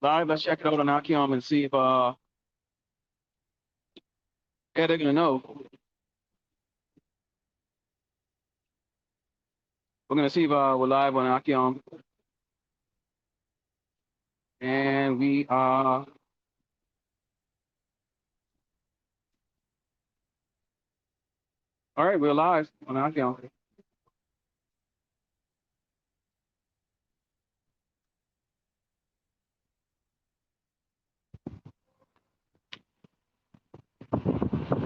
Live, let's check it out on Akim and see if yeah, they're gonna know. We're gonna see if we're live on Akim. And we are all right, we're live on Akim.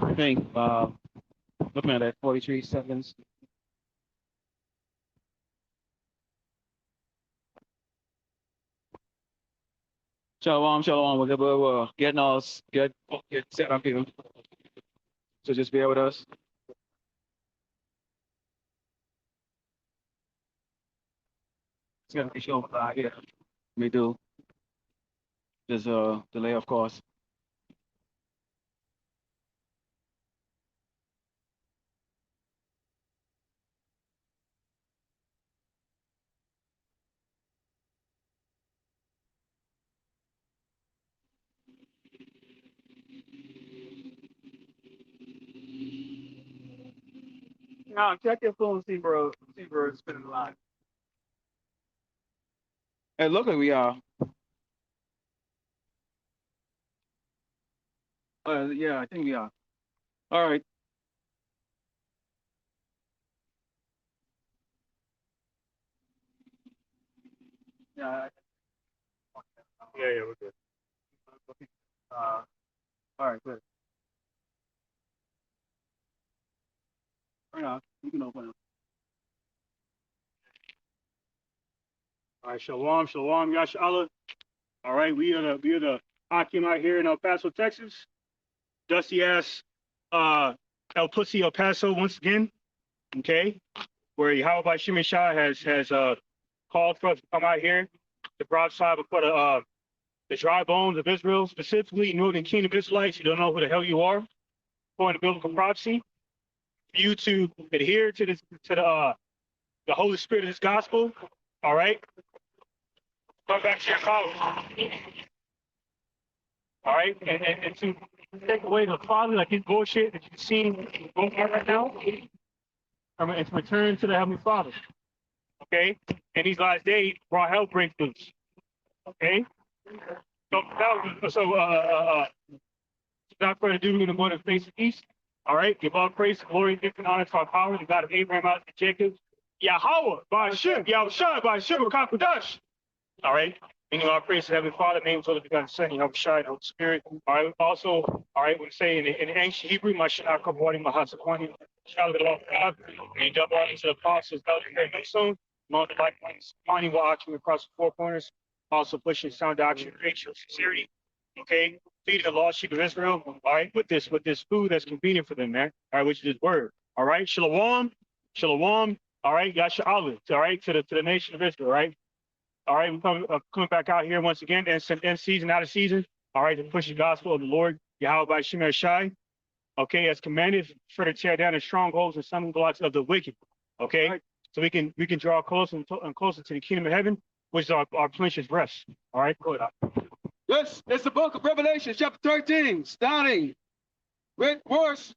I think looking at that 43 seconds. Shalom, shalom. We're getting all get set up here. So just bear with us. It's gonna be show here. We do. There's a delay, of course. Now check your phone, see bro. See bro, it's spinning a lot. Hey, look at we are. Yeah, I think we are. All right. Yeah. Yeah, we're good. All right, good. Right on. You can open it. All right, shalom, shalom, yashala. All right, we are the Akim out here in El Paso, Texas. Dusty ass El Pussy El Paso once again. Okay, where Yahweh Shimon Shah has called for us to come out here to broadside before the dry bones of Israel, specifically Northern Kingdom Israelites. You don't know who the hell you are, according to biblical prophecy. For you to adhere to the Holy Spirit of this gospel. All right, come back to your college. All right, and to take away the father, like his bullshit that you've seen going on right now, and to return to the Heavenly Father. Okay, and these last days brought hell breakthroughs. Okay, so without further ado, we're going to go to face the east. All right, give all praise, glory, and honor to our power, the God of Abraham, Isaac, and Jacob, Yahweh, by Shem, Yahushua, by Shem, Kakudash. All right. Meaning our praise to Heavenly Father, name of the begotten Son, Yahweh Shai, Holy Spirit. All right. Also, all right, we say in ancient Hebrew, Mashiach Kavodi, Mahasakwani, Shalom, God, and double honor to the apostles, Elder Craig Mason, among the like ones, finding what occupying across the four corners, also pushing sound doctrine, racial sincerity. Okay. Feeding the lost sheep of Israel. All right. With this food that's convenient for them, man. All right, which is His word. All right. Shalom. Shalom. All right. Yasha Allah. All right. To the nation of Israel. All right. All right, we're coming back out here once again, end season, out of season. All right, to push the gospel of the Lord, Yahweh by Shemer Shai. Okay, as commanded, for to tear down the strongholds and stumbling blocks of the wicked. Okay, right. So we can draw closer and closer to the kingdom of heaven, which is our plenteous rest. All right, go ahead. Yes, it's the book of Revelation, chapter 13, starting with verse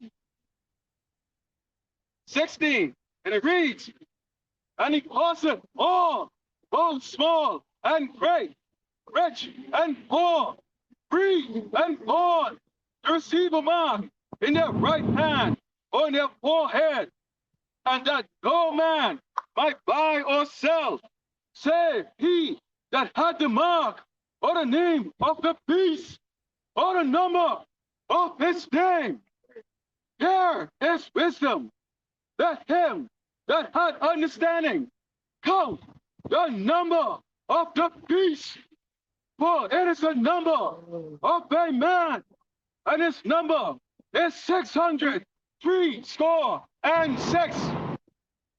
16. And it reads, and he causeth all, both small and great, rich and poor, free and bond, to receive a mark in their right hand or in their forehead, and that no man might buy or sell, save he that had the mark or the name of the beast or the number of his name. Here is wisdom. Let him that had understanding count the number of the beast, for it is the number of a man, and his number is 636.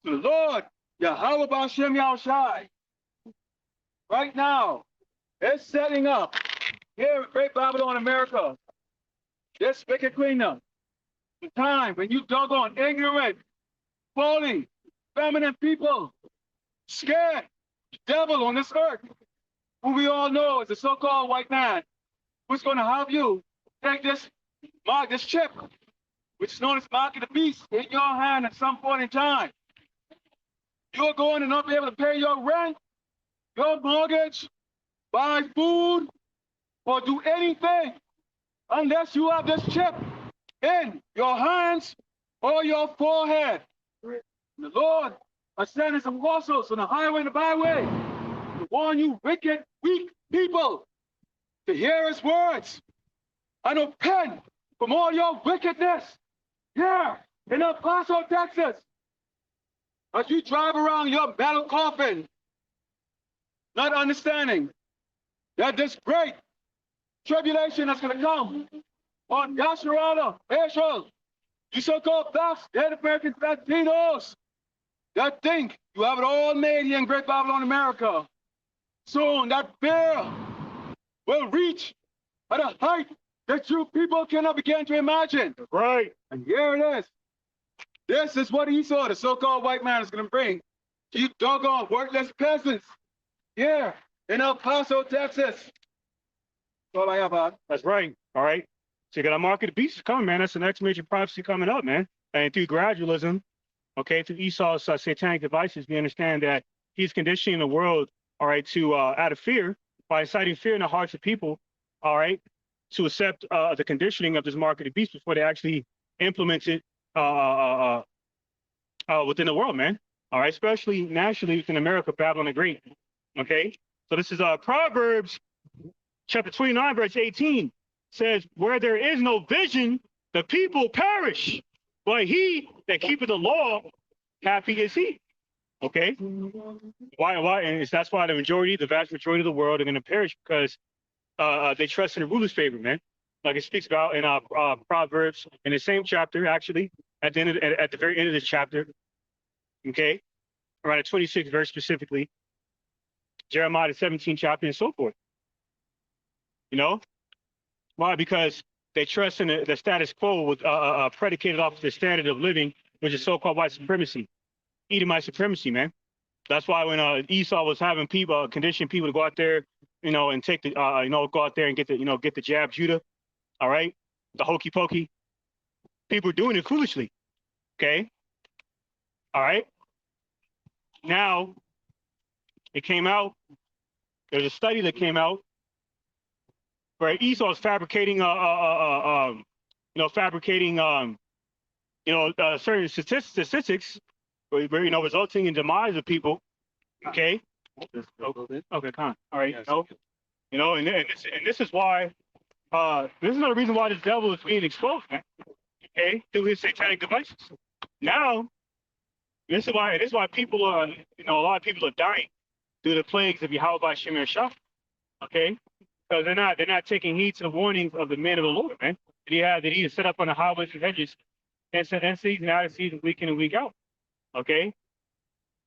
The Lord, Yahweh Bashem Yahushai, right now, is setting up here in Great Babylon, America, this wicked kingdom, the time when you doggone ignorant, falling, feminine people, scared, devil on this earth, who we all know is a so-called white man, who's going to have you take this mark, this chip, which is known as mark of the beast, in your hand at some point in time. You're going to not be able to pay your rent, your mortgage, buy food, or do anything unless you have this chip in your hands or your forehead. The Lord has sent his apostles on the highway and the byway to warn you wicked, weak people to hear his words and repent from all your wickedness. Here in El Paso, Texas, as you drive around your metal coffin, not understanding that this great tribulation that's going to come on Yasharala, Israel, you so-called blacks, Native Americans, Latinos, that think you have it all made here in Great Babylon, America. Soon that fear will reach at a height that you people cannot begin to imagine. Right. And here it is. This is what Esau, the so-called white man, is going to bring to you doggone worthless peasants here in El Paso, Texas. That's all I have, Bob. That's right. All right. So you got a mark of the beast coming, man. That's the next major prophecy coming up, man. And through gradualism, okay, through Esau's satanic devices, we understand that he's conditioning the world, all right, to out of fear, by inciting fear in the hearts of people, all right, to accept the conditioning of this mark of the beast before they actually implement it within the world, man. All right, especially nationally within America, Babylon the Great. Okay, so this is Proverbs chapter 29, verse 18 says, "Where there is no vision, the people perish, but he that keepeth the law, happy is he." Okay, why? And that's why the vast majority of the world are going to perish because they trust in the ruler's favor, man. Like it speaks about in Proverbs in the same chapter, actually, at the very end of this chapter. Okay, around the 26th verse specifically, Jeremiah the 17th chapter, and so forth. You know, why? Because they trust in the status quo with predicated off the standard of living, which is so-called white supremacy, Edomite supremacy, man. That's why when Esau was having people condition people to go out there, you know, and take the go out there and get the jab Judah, all right, the hokey pokey. People are doing it foolishly. Okay, all right. Now it came out. There's a study that came out where Esau is fabricating, certain statistics, where resulting in demise of people. Okay. Okay, con. All right. And this is why. This is another reason why this devil is being exposed, man. Okay, through his satanic devices. Now, this is why people are, a lot of people are dying through the plagues of Yahweh by Shemir Shah. Okay, because they're not taking heed to the warnings of the men of the Lord, man. That he set up on the highways and hedges, and season out of season, week in and week out. Okay,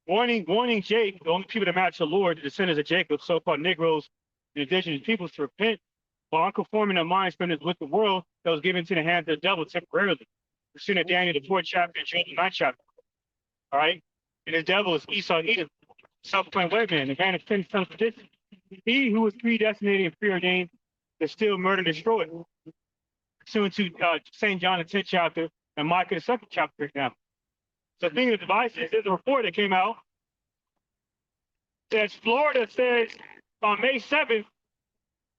warning Jake, the only people that match the Lord, the descendants of Jacob, so-called Negroes, and indigenous peoples, to repent while unconforming their minds from this wicked world that was given to the hands of the devil temporarily. We're seeing in Daniel the 4th chapter and Job the 9th chapter. All right, and the devil is Esau, Edom, self-proclaimed white man, the man of 10 sons of perdition. He who was predestinated and preordained to steal, murder, and destroy. Pursuant to St. John the 10th chapter and Micah the 2nd chapter, for example. So thinking of devices, there's a report that came out that Florida says on May 7th,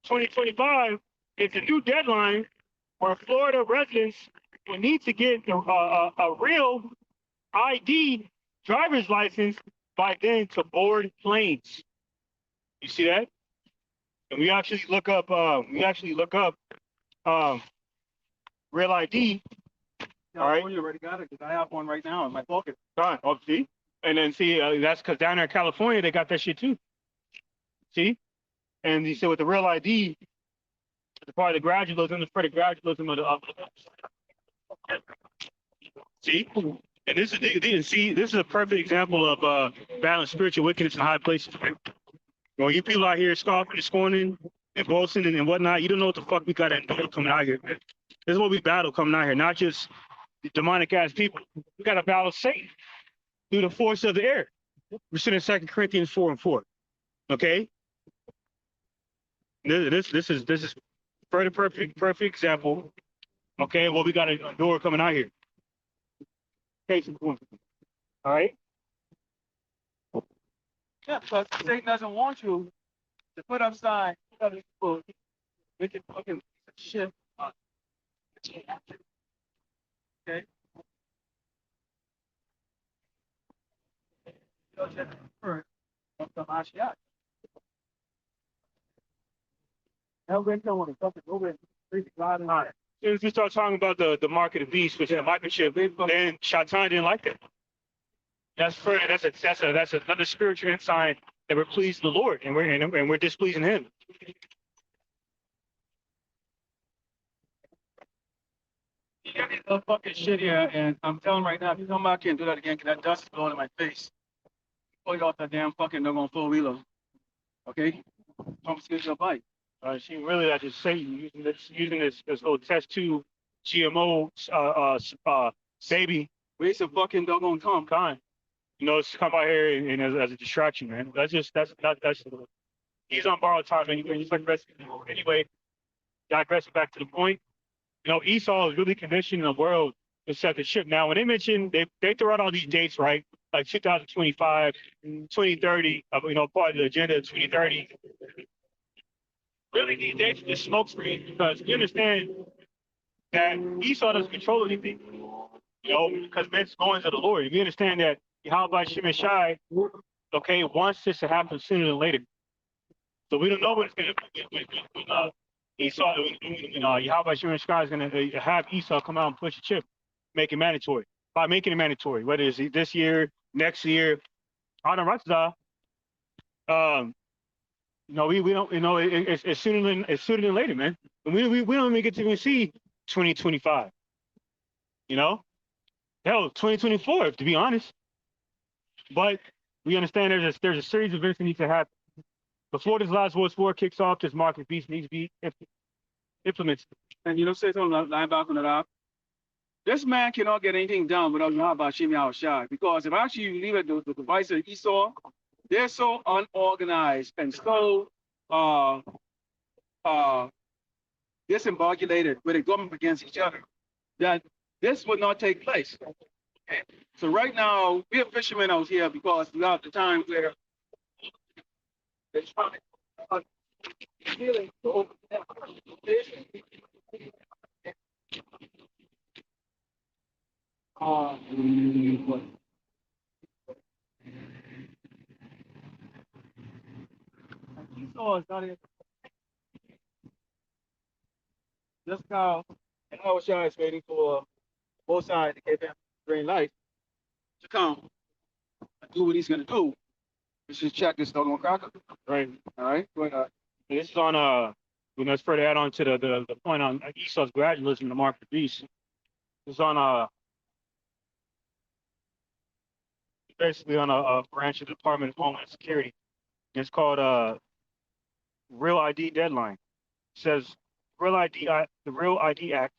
2025, it's a new deadline where Florida residents will need to get a real ID driver's license by then to board planes. You see that? And we actually look up real ID. All right. You already got it because I have one right now in my pocket. Fine. Oh, see? And then see, that's because down there in California, they got that shit too. See? And you see with the real ID, it's part of the gradualism, it's part of the gradualism of the see? And this is a perfect example of battling spiritual wickedness in high places. When you people out here scoffing and scorning and boasting and whatnot, you don't know what the fuck we got to endure coming out here, man. This is what we battle coming out here, not just the demonic ass people. We got to battle Satan through the force of the air. We're sitting in 2 Corinthians 4:4. Okay? This is further perfect example. Okay, well we got a door coming out here. Case in point. All right. Yeah, because Satan doesn't want you to put up signs, other people, wicked fucking shit. Okay? So just first, some Ashiach. Hell, we don't want to talk over God and All right. As soon as we start talking about the mark of the beast, which is the microchip, then Shaitan didn't like that. That's another spiritual insight that we're pleased the Lord and we're displeasing Him. You got this little fucking shit here, and I'm telling right now, if you come back here and do that again, because that dust is blowing in my face. Pull you off that damn fucking no going four wheeler. Okay? Don't excuse your bike. She really that is Satan using this whole test tube GMO baby Waste of fucking doggone time. kind. You know, it's come out here and as a distraction, man. That's he's on borrowed time anyway. He's like anyway. Digressing back to the point. You know, Esau is really conditioning the world to set the ship. Now, when they mention they throw out all these dates, right? Like 2025, 2030, you know, part of the agenda of 2030. Really, these dates are just smoke screen because you understand that Esau doesn't control anything. You know, because men's going to the Lord. We understand that Yahweh Shem Shai, okay, wants this to happen sooner than later. So we don't know what it's going to be when Esau, Yahweh Shem Shai is going to have Esau come out and push a chip, make it mandatory. By making it mandatory, whether it's this year, next year, I don't know. No, we don't. You know, it's sooner than later, man. And we don't even get to even see 2025. You know, hell, 2024, to be honest. But we understand there's a series of events that need to happen before this last World War kicks off. This market beast needs to be implemented. And you know, say something line back on that up. This man cannot get anything done without Yahweh Shem Yahushai. Because if actually you leave it the device of Esau, they're so unorganized and so disembogulated with the government against each other that this would not take place. Okay. So right now, we have fishermen out here because throughout the time where they're trying to stealing to open fish. Esau is not in. Just now, and Yahushua is waiting for both sides to give him green light to come and do what he's going to do. Let's just check this doggone cracker. Right. All right. But, This is on you know, it's further add on to the point on Esau's gradualism, the mark of the beast. It's on basically on a branch of the Department of Homeland Security. It's called Real ID Deadline. It says the Real ID Act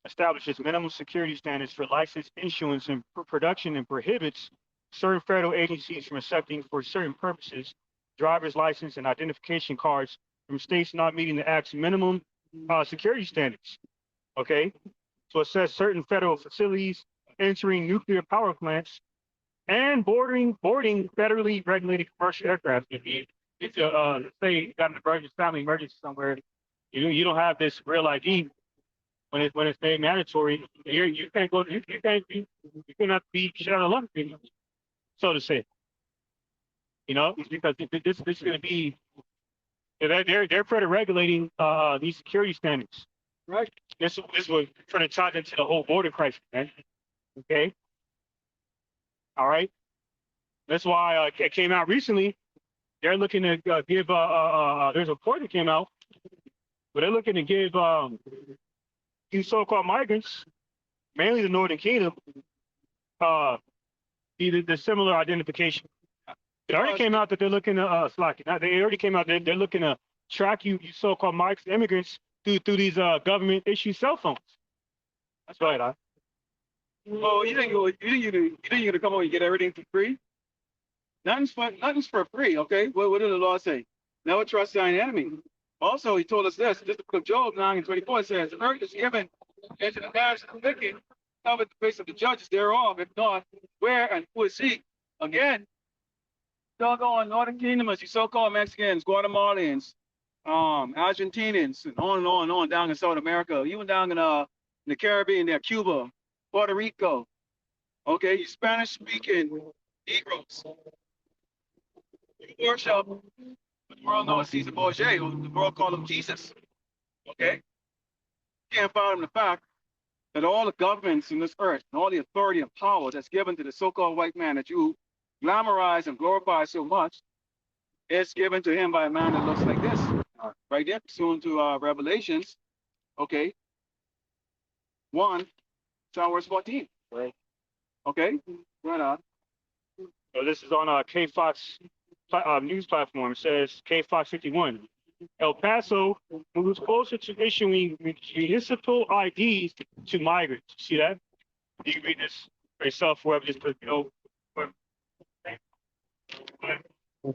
establishes minimum security standards for license issuance and production and prohibits certain federal agencies from accepting for certain purposes driver's license and identification cards from states not meeting the act's minimum security standards. Okay, so it says certain federal facilities entering nuclear power plants and boarding federally regulated commercial aircraft. If you say you got an emergency, family emergency somewhere, you don't have this real ID when it's made mandatory. You can't go. You cannot be shut out of luck, so to say. You know, it's because this is going to be they're further regulating these security standards. right. This will further tie into the whole border crisis, man. Okay. All right. That's why it came out recently. They're looking to give there's a report that came out, but they're looking to give these so-called migrants, mainly the Northern Kingdom, the similar identification. It already came out that they're looking to slack it. Now, they already came out that they're looking to track you so-called migrants, immigrants through these government-issued cell phones. That's right, huh? Oh, you think you're gonna come over and get everything for free? Nothing's for free, okay? What did the law say? Never trust thine enemy. Also, he told us this the book of Job 9:24 says, the earth is given into the hands of the wicked, covered the face of the judges thereof. If not, where and who is he? Again, doggone Northern Kingdom, as you so-called Mexicans, Guatemalans, Argentinians, and on and on down in South America, even down in the Caribbean, there, Cuba, Puerto Rico. Okay, you Spanish-speaking Negroes, you worship what the world knows Caesar Borgia, or the world call him Jesus. Okay, you can't fathom the fact that all the governments in this earth and all the authority and power that's given to the so-called white man that you glamorize and glorify so much is given to him by a man that looks like this, right there, soon to Revelations, okay, 1, verse 14. Right. Okay, right on. So this is on K Fox news platform. It says K Fox 51. El Paso moves closer to issuing municipal IDs to migrants. See that? You can read this for yourself, whoever just put,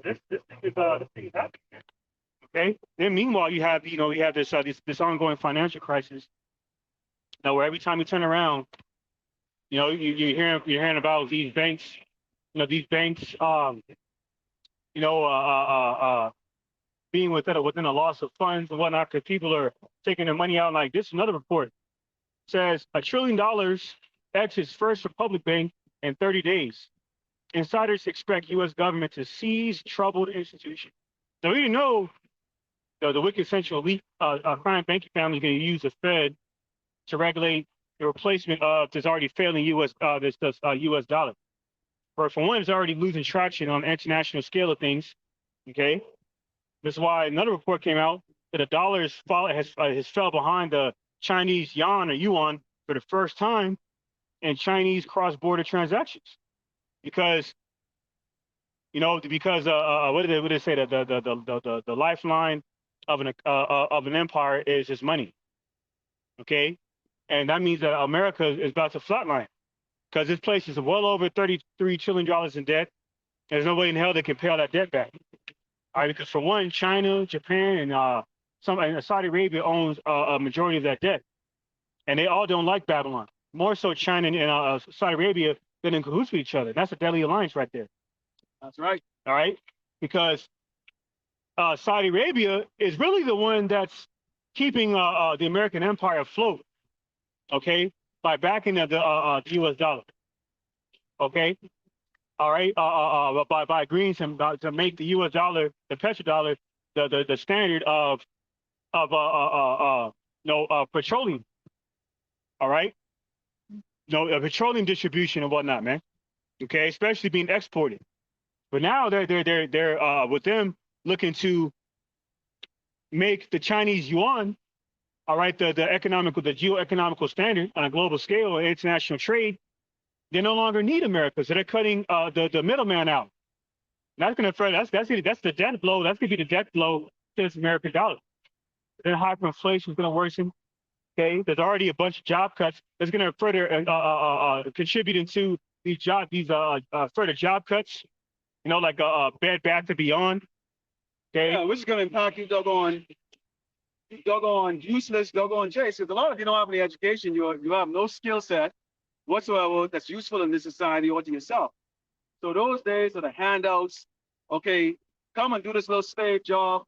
this thing is happening. Okay. Then meanwhile, you have this ongoing financial crisis. Now, where every time you turn around, you're hearing about these banks. These banks, being within a loss of funds and whatnot, because people are taking their money out. Like this, another report says $1 trillion exits First Republic Bank in 30 days. Insiders expect U.S. government to seize troubled institutions. Now, we know the wicked central elite crime banking family is going to use the Fed to regulate the replacement of this already failing U.S. U.S. dollar. For one, it's already losing traction on the international scale of things. Okay, this is why another report came out that the dollar has fell behind the Chinese yuan or yuan for the first time in Chinese cross-border transactions, because what did they say, that the lifeline of an empire is its money. Okay, and that means that America is about to flatline, because this place is well over $33 trillion in debt. There's no way in hell they can pay all that debt back. All right, because for one, China, Japan, and Saudi Arabia owns a majority of that debt, and they all don't like Babylon. More so, China and Saudi Arabia than in cahoots with each other. That's a deadly alliance right there. That's right. All right, because Saudi Arabia is really the one that's keeping the American empire afloat. Okay, by backing the U.S. dollar. Okay, all right, by agreeing to make the U.S. dollar, the petrodollar, the standard of petroleum. All right, petroleum distribution and whatnot, man. Okay, especially being exported. But now they're with them looking to make the Chinese yuan, all right, the geoeconomical standard on a global scale of international trade. They no longer need America, so they're cutting the middleman out. That's going to that's the debt blow. That's going to be the debt blow to this American dollar. Then hyperinflation is going to worsen. Okay, there's already a bunch of job cuts. That's going to further contribute into these further job cuts. Like Bed Bath & Beyond. Okay, yeah, which is going to impact you doggone useless doggone Chase. Because a lot of you don't have any education. You have no skill set whatsoever that's useful in this society or to yourself. So those days of the handouts, okay, come and do this little slave job,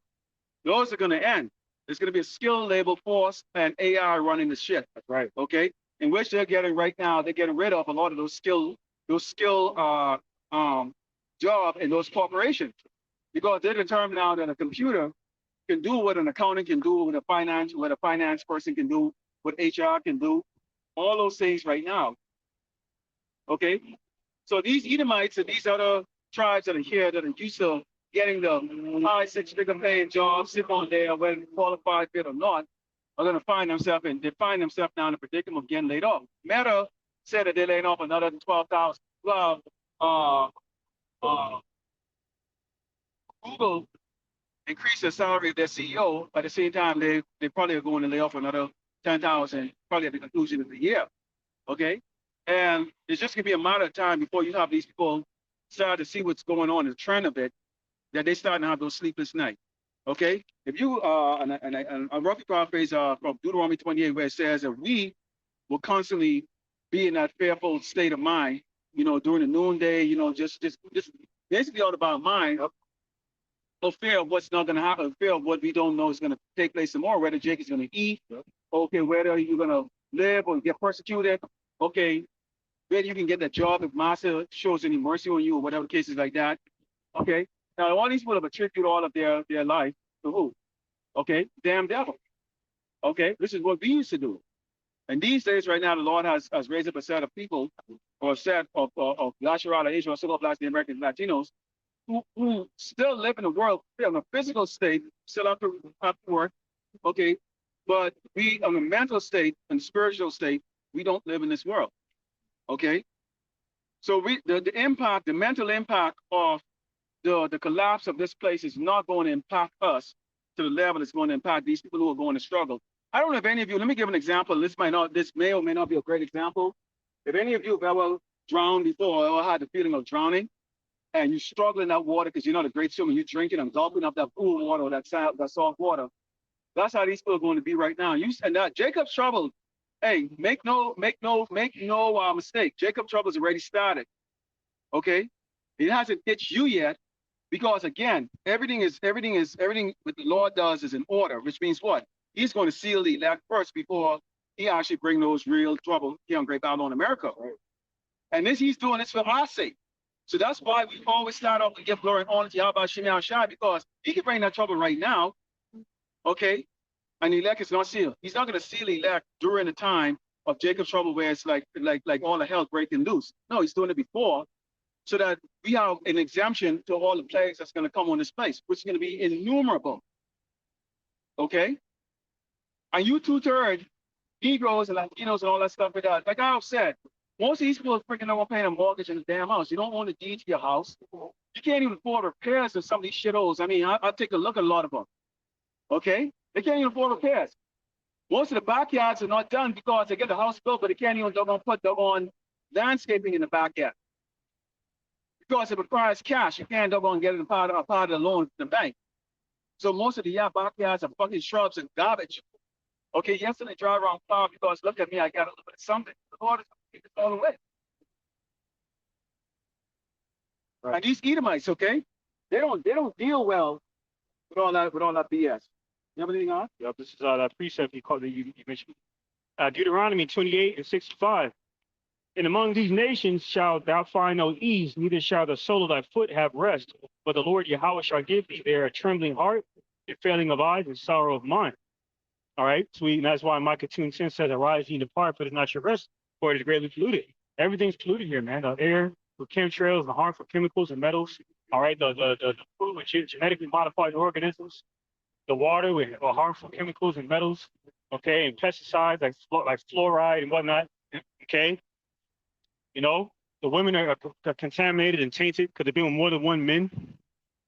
those are going to end. There's going to be a skilled labor force and AI running the shit. That's right. Okay, in which they're getting right now, they're getting rid of a lot of those skill job in those corporations, because they determine now that a computer can do what an accountant can do, what a finance person can do, what HR can do, all those things right now. Okay, so these Edomites and these other tribes that are here that are used to getting the high six-figure paying jobs, sit on there, whether qualified fit or not, are going to find themselves now in a predicament of getting laid off. Meta said that they're laying off another 12,000. Google increased the salary of their CEO. At the same time, they probably are going to lay off another 10,000 probably at the conclusion of the year. Okay, and it's just going to be a matter of time before you have these people start to see what's going on in the trend of it, that they start to have those sleepless nights. Okay, if you and I roughly paraphrase from Deuteronomy 28, where it says that we will constantly be in that fearful state of mind, during the noonday, just basically all about mind of fear of what's not going to happen, fear of what we don't know is going to take place tomorrow, whether Jake is going to eat, okay, whether you're going to live or get persecuted, okay, whether you can get that job if master shows any mercy on you or whatever the case is like that, okay. Now, all these people have attributed all of their life to who? Okay, damn devil. Okay, this is what we used to do. And these days, right now, the Lord has raised up a set of people, or a set of Lasharala Asian or civil Black Americans, Latinos, who still live in the world in a physical state, still have to work, okay, but we, on a mental state and spiritual state, we don't live in this world, okay. So the impact, the mental impact of the collapse of this place is not going to impact us to the level it's going to impact these people who are going to struggle. I don't know if any of you, let me give an example. This may or may not be a great example. If any of you have ever drowned before or had the feeling of drowning, and you struggle in that water because you're not a great swimmer, you're drinking and gulping up that cool water or that salt water. That's how these people are going to be right now. And that Jacob's trouble, hey, make no mistake. Jacob's trouble has already started. Okay, it hasn't hit you yet, because again, everything what the Lord does is in order, which means what? He's going to seal the elect first before he actually bring those real trouble here on Great Babylon, America. Right? And he's doing this for our sake. So that's why we always start off and give glory and honor to Yahweh Shem Shai, because he can bring that trouble right now, okay? And the elect is not sealed. He's not going to seal the elect during the time of Jacob's trouble where it's like all the hell breaking loose. No, he's doing it before, so that we have an exemption to all the plagues that's going to come on this place, which is going to be innumerable, okay? And you 2/3 Negroes and Latinos and all that stuff like that, like I said, most of these people are freaking not paying a mortgage in the damn house. You don't own the deed to your house. You can't even afford repairs in some of these shitholes. I mean, I take a look at a lot of them. Okay? They can't even afford repairs. Most of the backyards are not done because they get the house built, but they can't even put landscaping in the backyard. Because it requires cash. You can't get it a part of the loan from the bank. So most of the backyards are fucking shrubs and garbage. Okay, yesterday drive around far because look at me, I got a little bit of something. The Lord is going to take it all away. Right. And these Edomites, okay, they don't deal well with all that BS. You have anything on? Yep, this is that precept you mentioned. Deuteronomy 28:65. And among these nations shalt thou find no ease, neither shall the sole of thy foot have rest. But the Lord Yahweh shall give thee there a trembling heart, a failing of eyes, and sorrow of mind. All right, sweet. And that's why Micah 2:10 says, arise ye and depart, but it's not your rest, for it is greatly polluted. Everything's polluted here, man. The air with chemtrails, the harmful chemicals and metals. All right, the food with genetically modified organisms, the water with harmful chemicals and metals, okay, and pesticides like fluoride and whatnot, okay. You know, the women are contaminated and tainted because they've been with more than one man.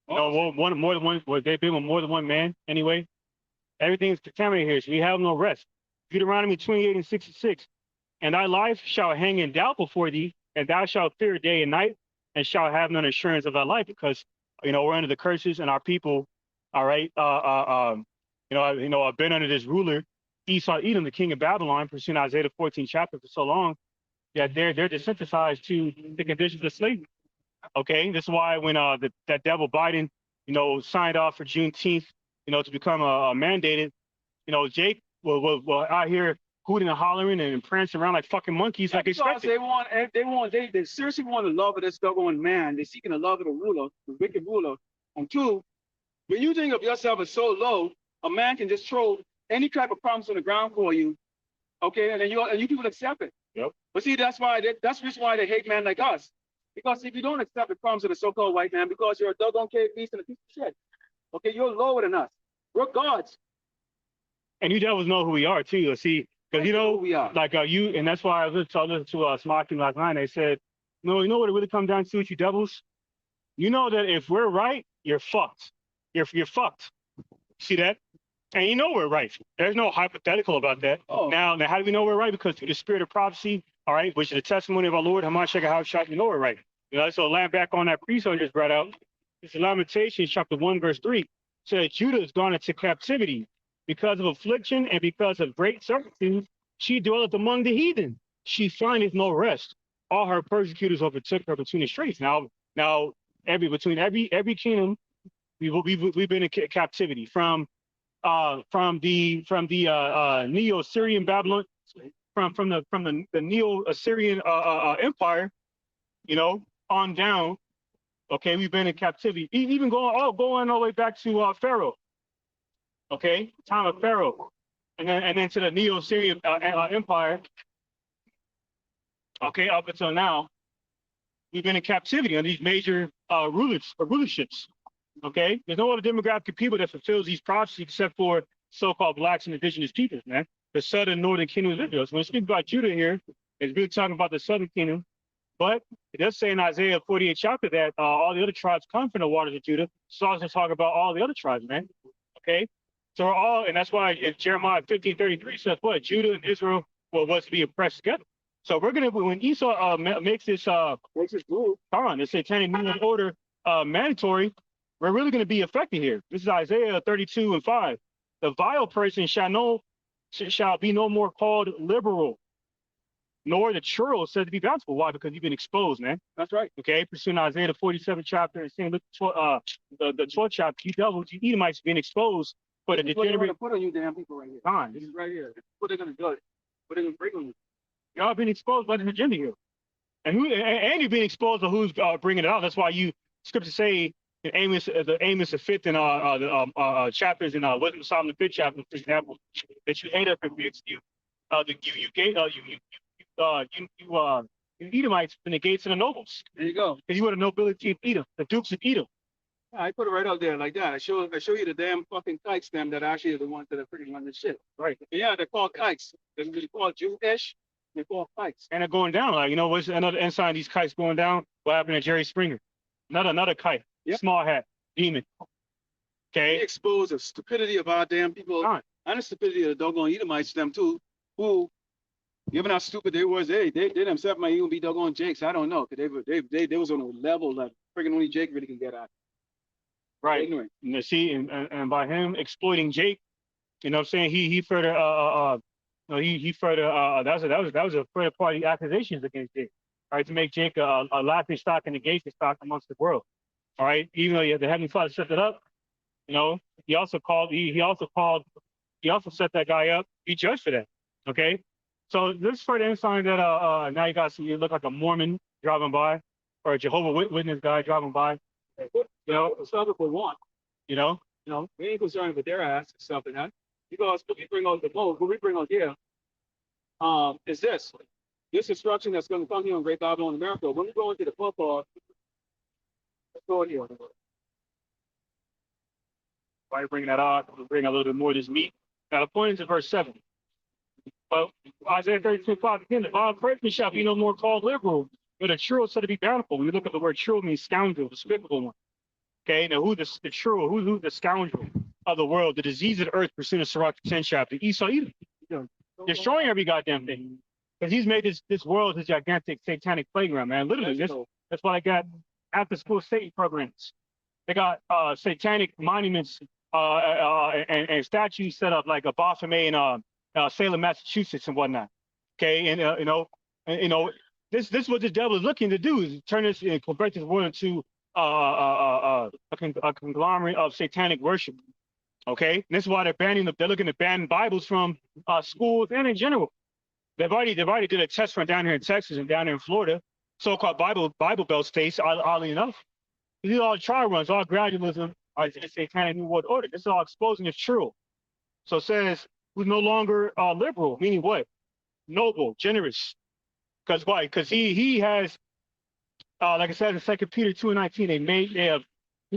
They've been with more than one man anyway. Everything is contaminated here, so we have no rest. Deuteronomy 28:66. And thy life shall hang in doubt before thee, and thou shalt fear day and night, and shalt have none assurance of thy life, because we're under the curses, and our people, all right, I've been under this ruler, Esau Edom, the king of Babylon, pursuing Isaiah the 14th chapter for so long, that they're desensitized to the conditions of slavery. Okay, this is why when that devil Biden, signed off for Juneteenth, to become mandated, Jake will out here hooting and hollering and prancing around like fucking monkeys, like expected. They seriously want the love of this doggone man. They're seeking the love of the ruler, the wicked ruler. And two, when you think of yourself as so low, a man can just throw any type of problems on the ground for you, okay, and you people accept it. Yep. But see, that's the reason why they hate men like us. Because if you don't accept the problems of the so-called white man, because you're a doggone cave beast and a piece of shit, okay, you're lower than us. We're gods. And you devils know who we are too. See, because we are. Like you, and that's why I listened to Smocking last night. They said, no, you know what it really comes down to with you devils? You know that if we're right, you're fucked. You're fucked. See that? And you know we're right. There's no hypothetical about that. Oh. Now, how do we know we're right? Because through the spirit of prophecy, all right, which is the testimony of our Lord, Hamashiach, you know we're right. So land back on that priest I just brought out. It's Lamentations chapter 1, verse 3. said Judah is gone into captivity because of affliction and because of great servitude. She dwelleth among the heathen. She findeth no rest. All her persecutors overtook her between the straits. Now between every kingdom we've been in captivity from the Neo-Assyrian Babylon, from the Neo-Assyrian Empire, on down. Okay, we've been in captivity, even going all the way back to Pharaoh. Okay, time of Pharaoh, and then to the Neo-Assyrian Empire. Okay, up until now, we've been in captivity on these major rulerships. Okay, there's no other demographic of people that fulfills these prophecies except for so-called blacks and indigenous peoples, man. The southern northern kingdom of Israel. So when it speaks about Judah here, it's really talking about the southern kingdom. But it does say in Isaiah 48 chapter that all the other tribes come from the waters of Judah. So also talk about all the other tribes, man. Okay, so we're all, and that's why in Jeremiah 15:33 says what? Judah and Israel was to be oppressed together. So we're gonna, when Esau makes this move on, this satanic new order mandatory, we're really going to be affected here. This is Isaiah 32:5. The vile person shall be no more called liberal, nor the churl said to be bountiful. Why? Because you've been exposed, man. That's right. Okay, pursuing Isaiah the 47th chapter and saying, look, the 12th chapter, you devils, you Edomites being exposed for the degenerate. Put on you damn people right here. Fine. This is right here. What they're going to do. What they're going to bring on you. Y'all been exposed by the agenda here, and you're being exposed to who's bringing it out. That's why scriptures say in Amos, the 5th and chapters in Wisdom of Solomon, the 5th chapter, for example, that you hate up and you Edomites in the gates of the nobles. There you go. Because you were the nobility of Edom, the dukes of Edom. I put it right out there like that. I show you the damn fucking kikes, them that actually are the ones that are freaking running this shit. Right. Yeah, they're called kikes. They're called Jewish. They're called kikes. And they're going down. Like, what's another ensign of these kites going down? What happened to Jerry Springer? Another kite. Yep. Small hat. Demon. Okay. They expose the stupidity of our damn people and the stupidity of the doggone Edomites, them too, who, given how stupid they was, they themselves might even be doggone Jakes. I don't know. Because they was on a level that freaking only Jake really can get at. Right. Ignorant. And see, and by him exploiting Jake, you know what I'm saying, he further he further that was a further party accusations against Jake. All right, to make Jake a laughing stock and a gaping stock amongst the world. All right, even though the Heavenly Father set that up, he also set that guy up. He judged for that. Okay, so this further sign that now you look like a Mormon driving by, or a Jehovah's Witness guy driving by. It's not what we want. We ain't concerned with their ass and stuff and that. Because what we bring out the most, what we bring out here, is this instruction that's going to come here in Great Babylon, America. When we go into the football, let's go in here. Why are you bringing that out? We'll bring a little bit more of this meat. Now, the point is in verse 7. But Isaiah 32:5, again, the vile person shall be no more called liberal, but a churl said to be bountiful. When you look at the word churl, means scoundrel, despicable one. Okay, now who's the churl? Who's the scoundrel of the world? The disease of the earth, pursuing Sirach 10 chapter. Esau Edom, destroying every goddamn thing. Because he's made this world his gigantic satanic playground, man. Literally, that's why they got after-school Satan programs. They got satanic monuments and statues set up like a Baphomet in Salem, Massachusetts, and whatnot. Okay, and this is what the devil is looking to do, is turn this and convert this world into a conglomerate of satanic worship. Okay, and this is why they're looking to ban Bibles from schools and in general. They've already did a test run down here in Texas and down here in Florida, so-called Bible Belt states. Oddly enough, these are all trial runs, all gradualism, satanic new world order. This is all exposing the true. So it says who's no longer liberal, meaning what? Noble, generous. Because why? Because he has, like I said in 2 Peter 2:19,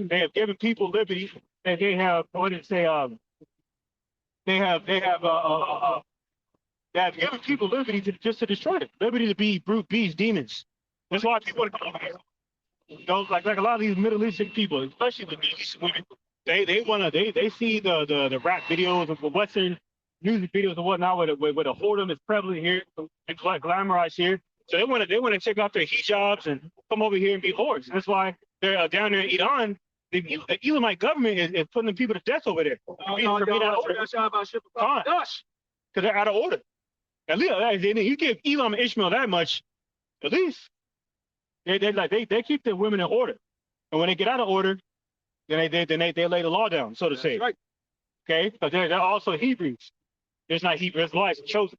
they have given people liberty, and they have, what did it say? They have given people liberty just to destroy it, liberty to be brute beasts, demons. That's why people come over here. Like a lot of these Middle Eastern people, especially the Middle Eastern women, they see the rap videos of the Western music videos and whatnot where the whoredom is prevalent here and glamorized here. So they want to take off their hijabs and come over here and be whores. And that's why they're down there in Iran. The Elamite government is putting the people to death over there. For being out of order. Because they're out of order. At least you give Elam and Ishmael that much, at least they keep the women in order. And when they get out of order, then they lay the law down, so to say. Right. Okay, because they're also Hebrews. There's not Hebrew Israelites chosen.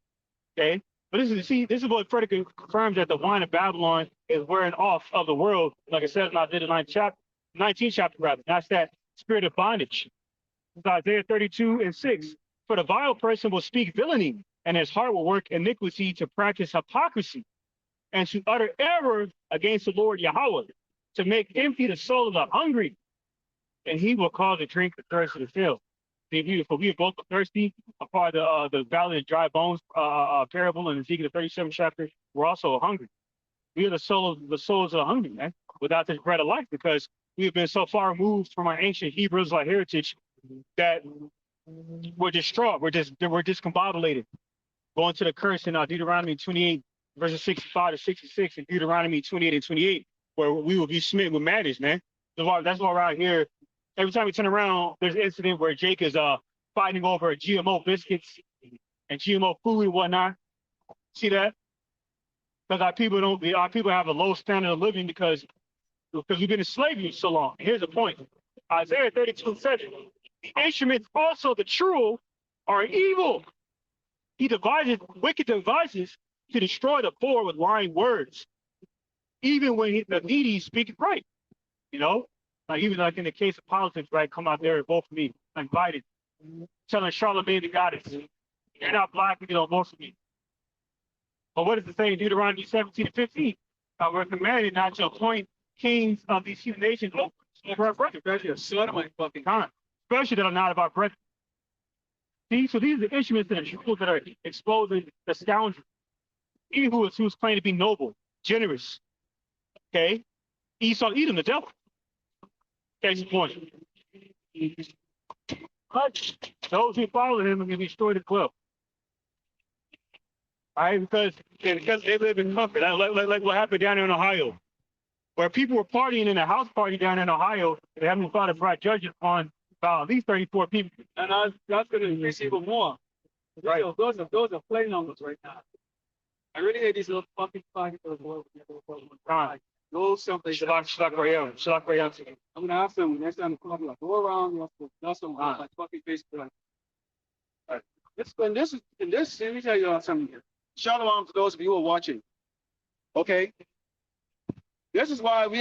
Okay, but this is what further confirms that the wine of Babylon is wearing off of the world. Like I said, and I did the 19th chapter rather. That's that spirit of bondage. It's Isaiah 32:6. For the vile person will speak villainy, and his heart will work iniquity to practice hypocrisy, and to utter error against the Lord Yahweh, to make empty the soul of the hungry, and he will cause a drink the thirst of the field. For we are both thirsty, a part of the valley of dry bones parable in Ezekiel 37 chapter. We're also hungry. We are the souls of the hungry, man, without this bread of life, because we have been so far removed from our ancient Hebrew Israelite heritage that we're distraught. We're discombobulated. Going to the curse in Deuteronomy 28, verses 65 to 66, and Deuteronomy 28 and 28, where we will be smitten with madness, man. That's why around here, every time we turn around, there's an incident where Jake is fighting over GMO biscuits and GMO food and whatnot. See that? Because our people have a low standard of living because we've been in slavery so long. Here's the point. Isaiah 32:7. The instruments also the true are evil. He devises wicked devices to destroy the poor with lying words, even when the needy speak right. You know, even like in the case of politics, right? Come out there and vote for me. I'm invited, telling Charlemagne the goddess, you're not black, you don't vote for me. But what does it say in Deuteronomy 17:15? We're commanded not to appoint kings of these human nations over our brethren. Especially a son of my fucking time, especially that are not of our brethren. See, so these are the instruments that are exposing the scoundrel. He who's claimed to be noble, generous. Okay, Esau, Edom, the devil. Case in point. But those who follow him are going to be destroyed as well. All right, because they live in comfort. Like what happened down there in Ohio, where people were partying in a house party down in Ohio. They haven't thought of brought judges on about at least 34 people. And that's going to increase even more. Right. Those are play numbers right now. I really hate these little fucking pockets of the world. Go someplace. Shalak Rayam. I'm gonna ask them next time they come up, like, go around, that's some like fucking Facebook. Like, let me tell you something here. Shalom to those of you who are watching. Okay? This is why we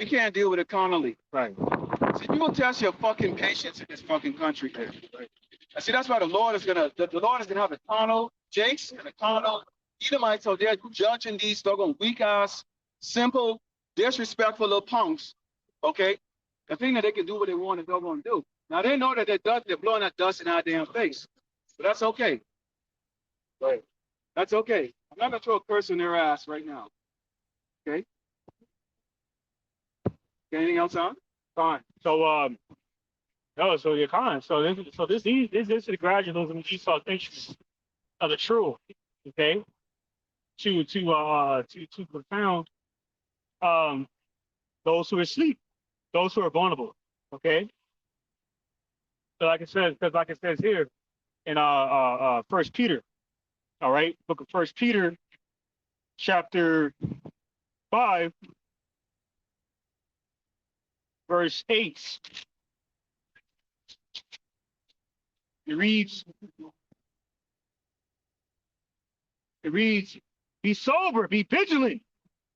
can't deal with it carnally. Right. So you will test your fucking patience in this fucking country here. Right? I see that's why the Lord is gonna have a carnal Jakes and a carnal Edomites out there judging these doggone weak ass, simple, disrespectful little punks. Okay? The thing that they can do what they want and don't want to do. Now they know that they're blowing that dust in our damn face. But that's okay. Right. That's okay. I'm not gonna throw a curse in their ass right now. Okay? Anything else on? Fine. So so you're fine. So this is the gradualism of Esau's instruments of the true. Okay? To confound those who are asleep, those who are vulnerable. Okay. So like it says here in 1 Peter, all right, book of 1 Peter, chapter 5, verse 8. It reads, be sober, be vigilant,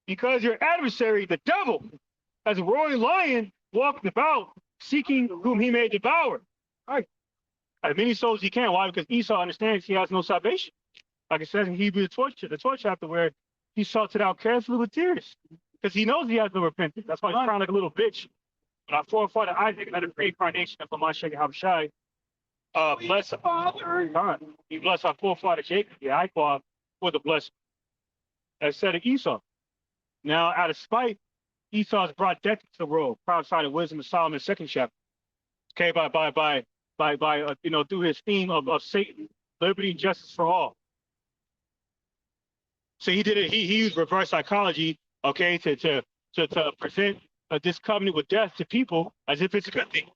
because your adversary, the devil, as a roaring lion, walking about, seeking whom he may devour. All right. As many souls he can. Why? Because Esau understands he has no salvation. Like it says in Hebrews, the 12th chapter, where he sought it out carefully with tears, because he knows he has no repentance. That's why he's crying like a little bitch. But our forefather Isaac, another pre-incarnation of Mashiach Habashai, bless our he blessed our forefather Jacob, the Iqua, with a blessing. As said of Esau. Now, out of spite, Esau has brought death into the world, prophesied of wisdom of Solomon, 2nd chapter. Okay, by through his theme of Satan, liberty and justice for all. So he did it. He used reverse psychology, okay, to present this covenant with death to people as if it's a good thing.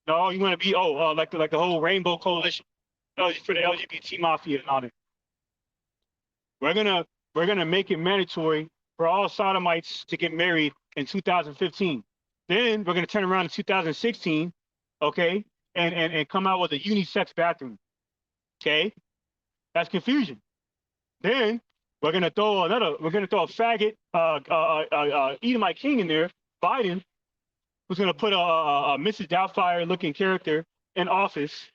No, you want to be like the whole Rainbow Coalition, for the LGBT mafia and all that. We're gonna make it mandatory for all sodomites to get married in 2015. Then we're gonna turn around in 2016, okay, and come out with a unisex bathroom. Okay, that's confusion. Then we're gonna throw a faggot, Edomite king in there, Biden, who's gonna put a Mrs. Doubtfire looking character in office.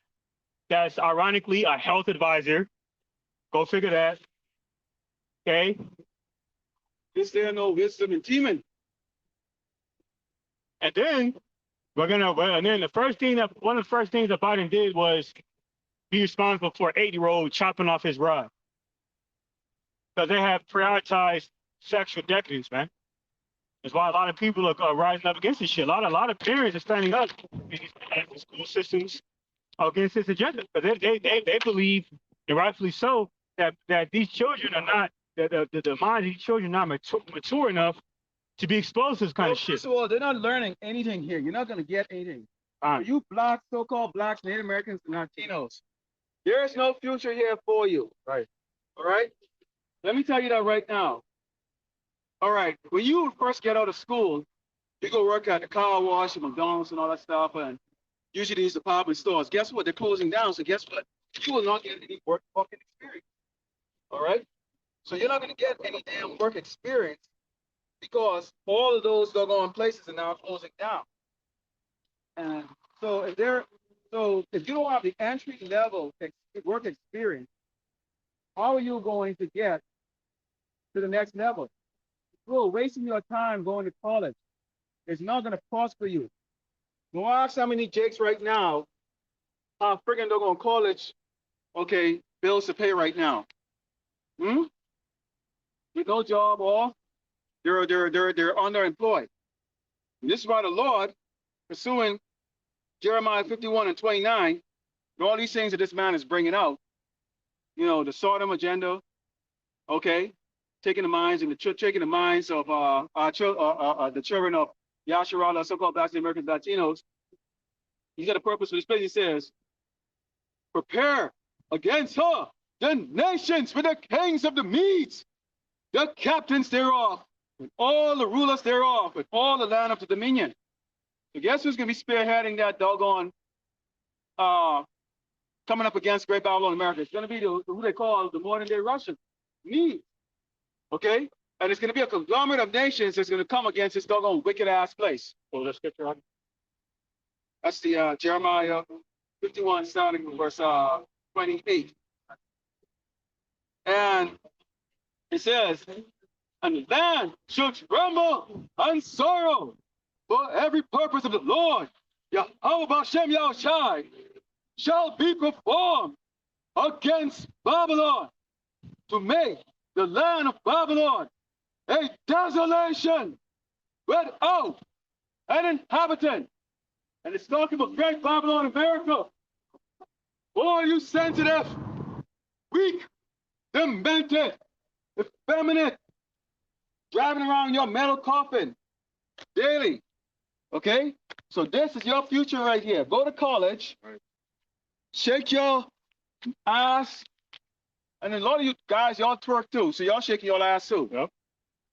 That's ironically a health advisor. Go figure that. Okay. Is there no wisdom in demon? And then one of the first things that Biden did was be responsible for an 8-year-old chopping off his rod. Because they have prioritized sexual decadence, man. That's why a lot of people are rising up against this shit. A lot of parents are standing up in these school systems against this agenda. Because they believe, and rightfully so, that these children are not, the minds of these children are not mature enough to be exposed to this kind of shit. First of all, they're not learning anything here. You're not going to get anything. For you blacks, so-called blacks, Native Americans, and Latinos, there is no future here for you. Right. All right? Let me tell you that right now. All right, when you first get out of school, you go work at the car wash and McDonald's and all that stuff, and usually these department stores. Guess what? They're closing down, so guess what? You will not get any work fucking experience. All right? So you're not going to get any damn work experience because all of those doggone places are now closing down. And so if you don't have the entry level work experience, how are you going to get to the next level? Bro, wasting your time going to college. It's not going to prosper you. Go ask how many Jakes right now are friggin' doggone college, okay, bills to pay right now. With no job or they're underemployed. And this is why the Lord, pursuing Jeremiah 51:29, and all these things that this man is bringing out, the Sodom agenda, okay, taking the minds of the children of Yasharala, so-called Black Americans, Latinos. He's got a purpose for this place. He says, prepare against her the nations with the kings of the Medes, the captains thereof, with all the rulers thereof, with all the land of the dominion. So guess who's going to be spearheading that doggone coming up against Great Babylon America? It's going to be who they call the modern day Russians, Medes. Okay? And it's going to be a conglomerate of nations that's going to come against this doggone wicked ass place. Well, let's get on. That's the Jeremiah 51, starting from verse 28. And it says, and the land shall tremble and sorrow for every purpose of the Lord, Yahweh B'Shem Yahushai, shall be performed against Babylon, to make the land of Babylon a desolation without an inhabitant. And it's talking about Great Babylon, America. Boy, you sensitive, weak, demented, effeminate, driving around your metal coffin daily. Okay? So this is your future right here. Go to college, shake your ass, and a lot of you guys, y'all twerk too, so y'all shaking your ass too. Yep.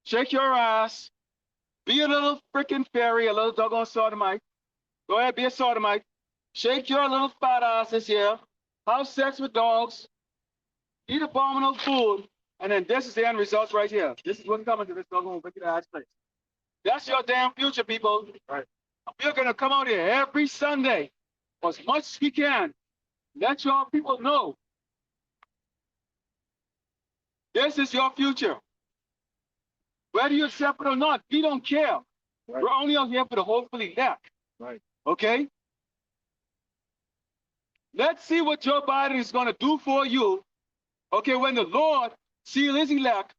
Shake your ass, be a little freaking fairy, a little doggone sodomite. Go ahead, be a sodomite. Shake your little fat asses here, have sex with dogs, eat abominable food, and then this is the end results right here. This is what's coming to this doggone wicked ass place. That's your damn future, people. Right. We're gonna come out here every Sunday, as much as we can. Let your people know. This is your future. Whether you accept it or not, we don't care. Right. We're only out here for the hopefully neck. Right. Okay? Let's see what Joe Biden is going to do for you. Okay, when the Lord seal his elect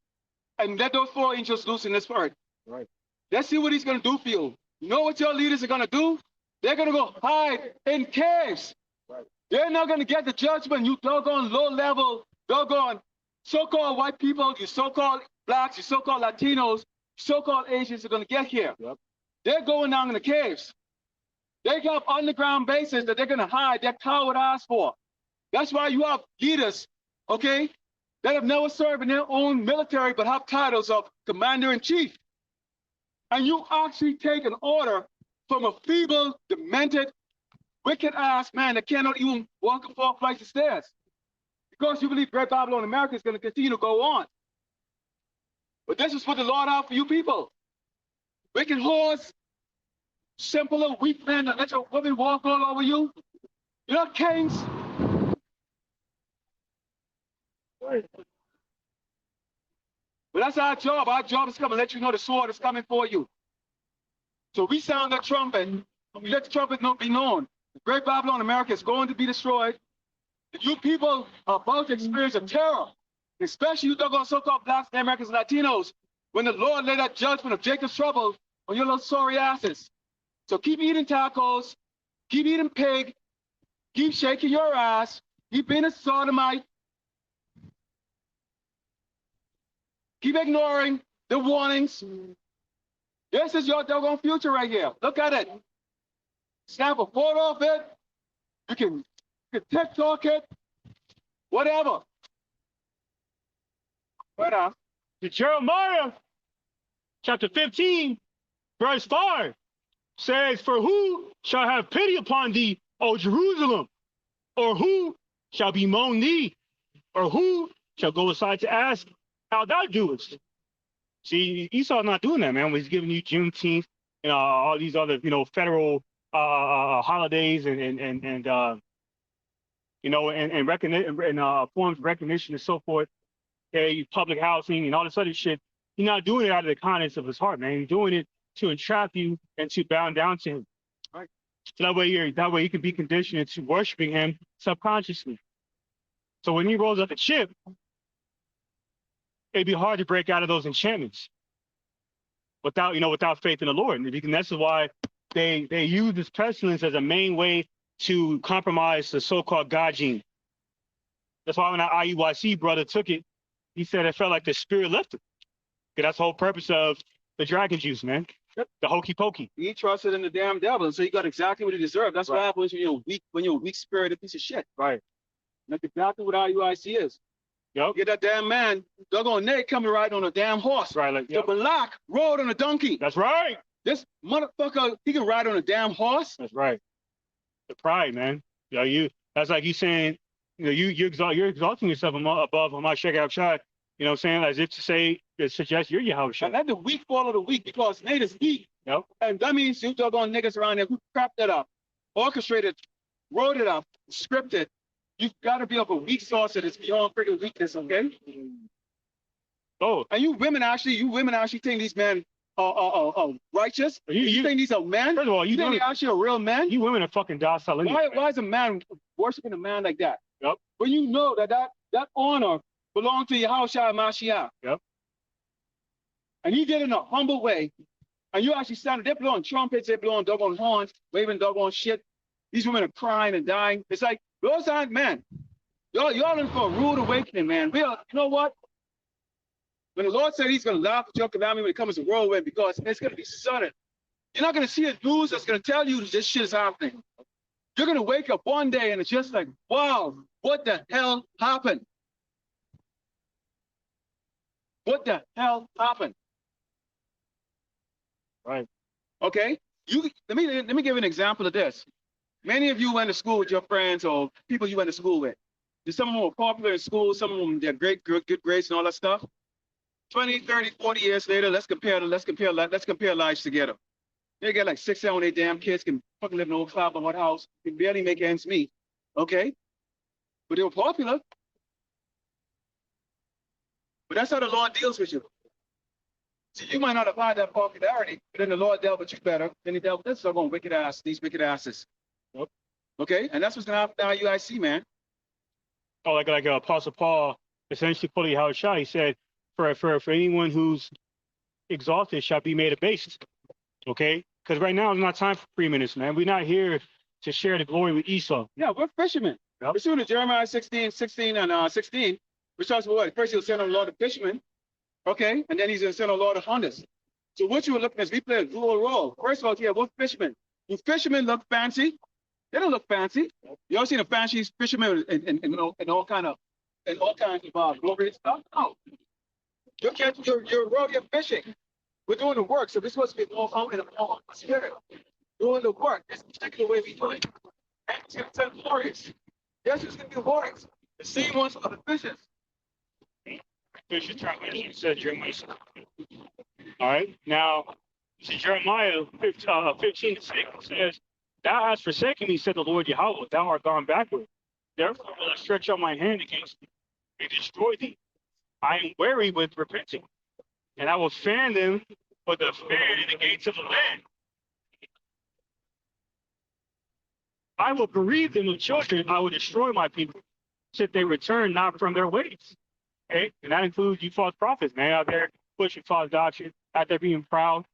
and let those 4 angels loose in this earth. Right. Let's see what he's going to do for you. You know what your leaders are going to do? They're going to go hide in caves. Right. They're not going to get the judgment, you doggone low-level, doggone so-called white people, you so-called blacks, you so-called Latinos, so-called Asians are going to get here. Yep. They're going down in the caves. They have underground bases that they're going to hide their coward ass for. That's why you have leaders, okay, that have never served in their own military but have titles of commander-in-chief. And you actually take an order from a feeble, demented, wicked-ass man that cannot even walk up 4 flights of stairs. Because you believe Great Babylon America is going to continue to go on. But this is what the Lord out for you people. Wicked whores, simple weak men that let your women walk all over you. You're not kings. But that's our job. Our job is to come and let you know the sword is coming for you. So we sound the trumpet, and we let the trumpet be known. The Great Babylon America is going to be destroyed. And you people are about to experience a terror, especially you doggone so-called blacks, Americans, and Latinos, when the Lord laid that judgment of Jacob's trouble on your little sorry asses. So keep eating tacos, keep eating pig, keep shaking your ass, keep being a sodomite, keep ignoring the warnings. This is your doggone future right here. Look at it. Snap a photo of it. You can TikTok it, whatever. But Jeremiah chapter 15, verse 5 says, "For who shall have pity upon thee, O Jerusalem? Or who shall bemoan thee? Or who shall go aside to ask how thou doest?" See, Esau's not doing that, man. He's giving you Juneteenth and all these other, federal holidays and forms of recognition and so forth. Okay, public housing and all this other shit. He's not doing it out of the kindness of his heart, man. He's doing it to entrap you and to bow down to him. Right. So that way you can be conditioned into worshiping him subconsciously. So when he rolls up the chip, it'd be hard to break out of those enchantments without faith in the Lord. And this is why they use this pestilence as a main way to compromise the so-called God gene. That's why when that IUIC brother took it, he said it felt like the spirit left him. Okay, that's the whole purpose of the dragon juice, man. Yep. The hokey pokey. he trusted in the damn devil, and so he got exactly what he deserved. That's what happens when you're a weak-spirited piece of shit. Right. That's exactly what IUIC is. Yep. Get that damn man, doggone Nate coming right on a damn horse. Right. Like, yep. The Balak rode on a donkey. That's right. This motherfucker, he can ride on a damn horse. That's right. The pride, man. That's like you saying, you're exalting yourself above Hamas Sheikh Shai. You know what I'm saying? As if to say, it suggests you're Yahweh Shai. And let the weak follow the weak, because Nate is weak. Yep. And that means you doggone niggas around there who crapped that up, orchestrated, wrote it up, scripted. You've got to be of a weak source that is beyond freaking weakness, okay? Oh. And you women actually think these men are righteous? You think these are men? First of all, you think they're actually a real man? You women are fucking docile. Why is a man worshiping a man like that? Yep. When you know that honor belongs to Yahushua Mashiach. Yep. And he did it in a humble way. And you actually standing, they're blowing trumpets, they're blowing doggone horns, waving doggone shit. These women are crying and dying. It's like, those aren't men. Y'all in for a rude awakening, man. You know what? When the Lord said he's going to laugh at your calamity when it comes to whirlwind, because it's going to be sudden. You're not going to see a news that's going to tell you this shit is happening. You're going to wake up one day and it's just like, wow, what the hell happened? What the hell happened? Right. Okay. Let me give you an example of this. Many of you went to school with your friends or people you went to school with. Some of them were popular in school. Some of them, they're great, good grades and all that stuff. 20, 30, 40 years later, let's compare lives together. They got like 6, 7, 8 damn kids, can fucking live in an old clap on one house, can barely make ends meet. Okay? But they were popular. But that's how the Lord deals with you. See, you might not have had that popularity, but then the Lord dealt with you better than he dealt with this doggone wicked ass, these wicked asses. Yep. Okay? And that's what's gonna happen now at UIC, man. Oh, like Apostle Paul essentially put it how it shot. He said, for anyone who's exalted shall be made abased. Okay? Because right now it's not time for preeminence, man. We're not here to share the glory with Esau. Yeah, we're fishermen. Yep. We're shooting Jeremiah 16, and 16, which talks about what? First he'll send on the Lord of fishermen. Okay? And then he's gonna send on the Lord of hunters. So what you were looking at is we play a dual role. First of all, yeah, what fishermen? Do fishermen look fancy? They don't look fancy. You ever seen a fancy fisherman in all kinds of glorious stuff? No. You're rodeo fishing. We're doing the work. So this was to be more out in a more spirit. Doing the work. This particular way we do it. And it's going to send warriors. Yes, it's going to be warriors. The same ones are the fishers. Fisher translation said Jeremiah. All right. Now, this is Jeremiah 15:6 says, "Thou hast forsaken me, said the Lord Yahweh. Thou art gone backward. Therefore will I stretch out my hand against thee and destroy thee. I am weary with repenting, and I will fan them with the fan in the gates of the land. I will bereave them of children. I will destroy my people, should they return not from their ways." Okay, and that includes you false prophets, man, out there pushing false doctrine, out there being proud.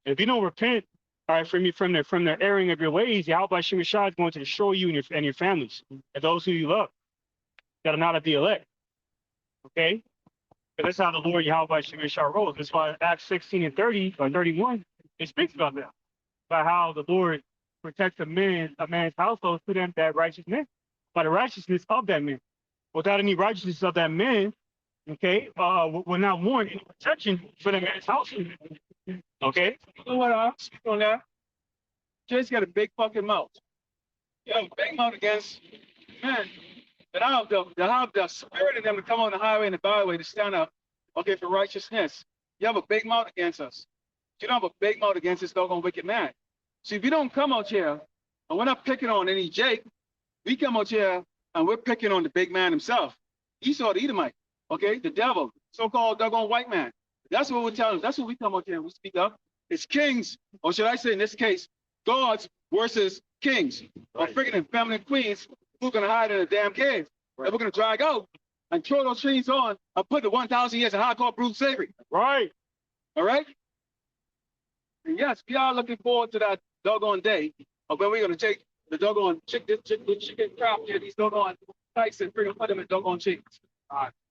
And if you don't repent, all right, from their erring of your ways, Yahweh Shem Shah is going to destroy you and your families and those who you love that are not of the elect. Okay, but that's how the Lord Yahweh Shem Shah rolls. That's why Acts 16 and 30 or 31 it speaks about that, about how the Lord protects a man's household through them that righteousness, by the righteousness of that man. Without any righteousness of that man, okay, we're not warned any protection for the man's household. Okay? You know what I'm speaking on that? Jay's got a big fucking mouth. You have a big mouth against men that have the spirit in them to come on the highway and the byway to stand up, okay, for righteousness. You have a big mouth against us. You don't have a big mouth against this doggone wicked man. See, if you don't come out here, and we're not picking on any Jake, we come out here and we're picking on the big man himself. Esau the Edomite, okay, the devil, so-called doggone white man. That's what we're telling them. That's what we come out here and we speak up. It's kings, or should I say in this case, gods versus kings, or freaking feminine queens who are going to hide in a damn cave. Right. And we're going to drag out and throw those chains on and put the 1,000 years of hardcore brutal slavery. Right. All right? And yes, we are looking forward to that doggone day of when we're going to take the doggone chicken crap here, these doggone dykes and freaking put them in doggone chickens.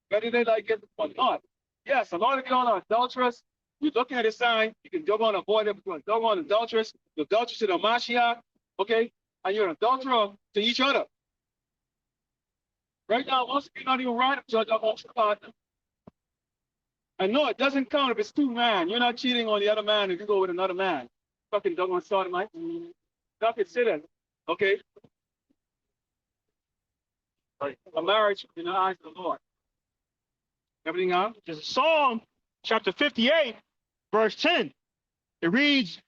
Whether they like it or not. Yes, a lot of you are adulterous. You're looking at a sign, you can doggone avoid it, you're doggone adulterous, you're adulterous to the Mashiach, okay? And you're an adulterer to each other. Right now, most of you not even right up to a doggone partner. And no, it doesn't count if it's two men. You're not cheating on the other man if you go with another man. Fucking doggone sodomite. Not considered, okay? Right. A marriage in the eyes of the Lord. Everything else? There's a Psalm, chapter 58, verse 10. It reads,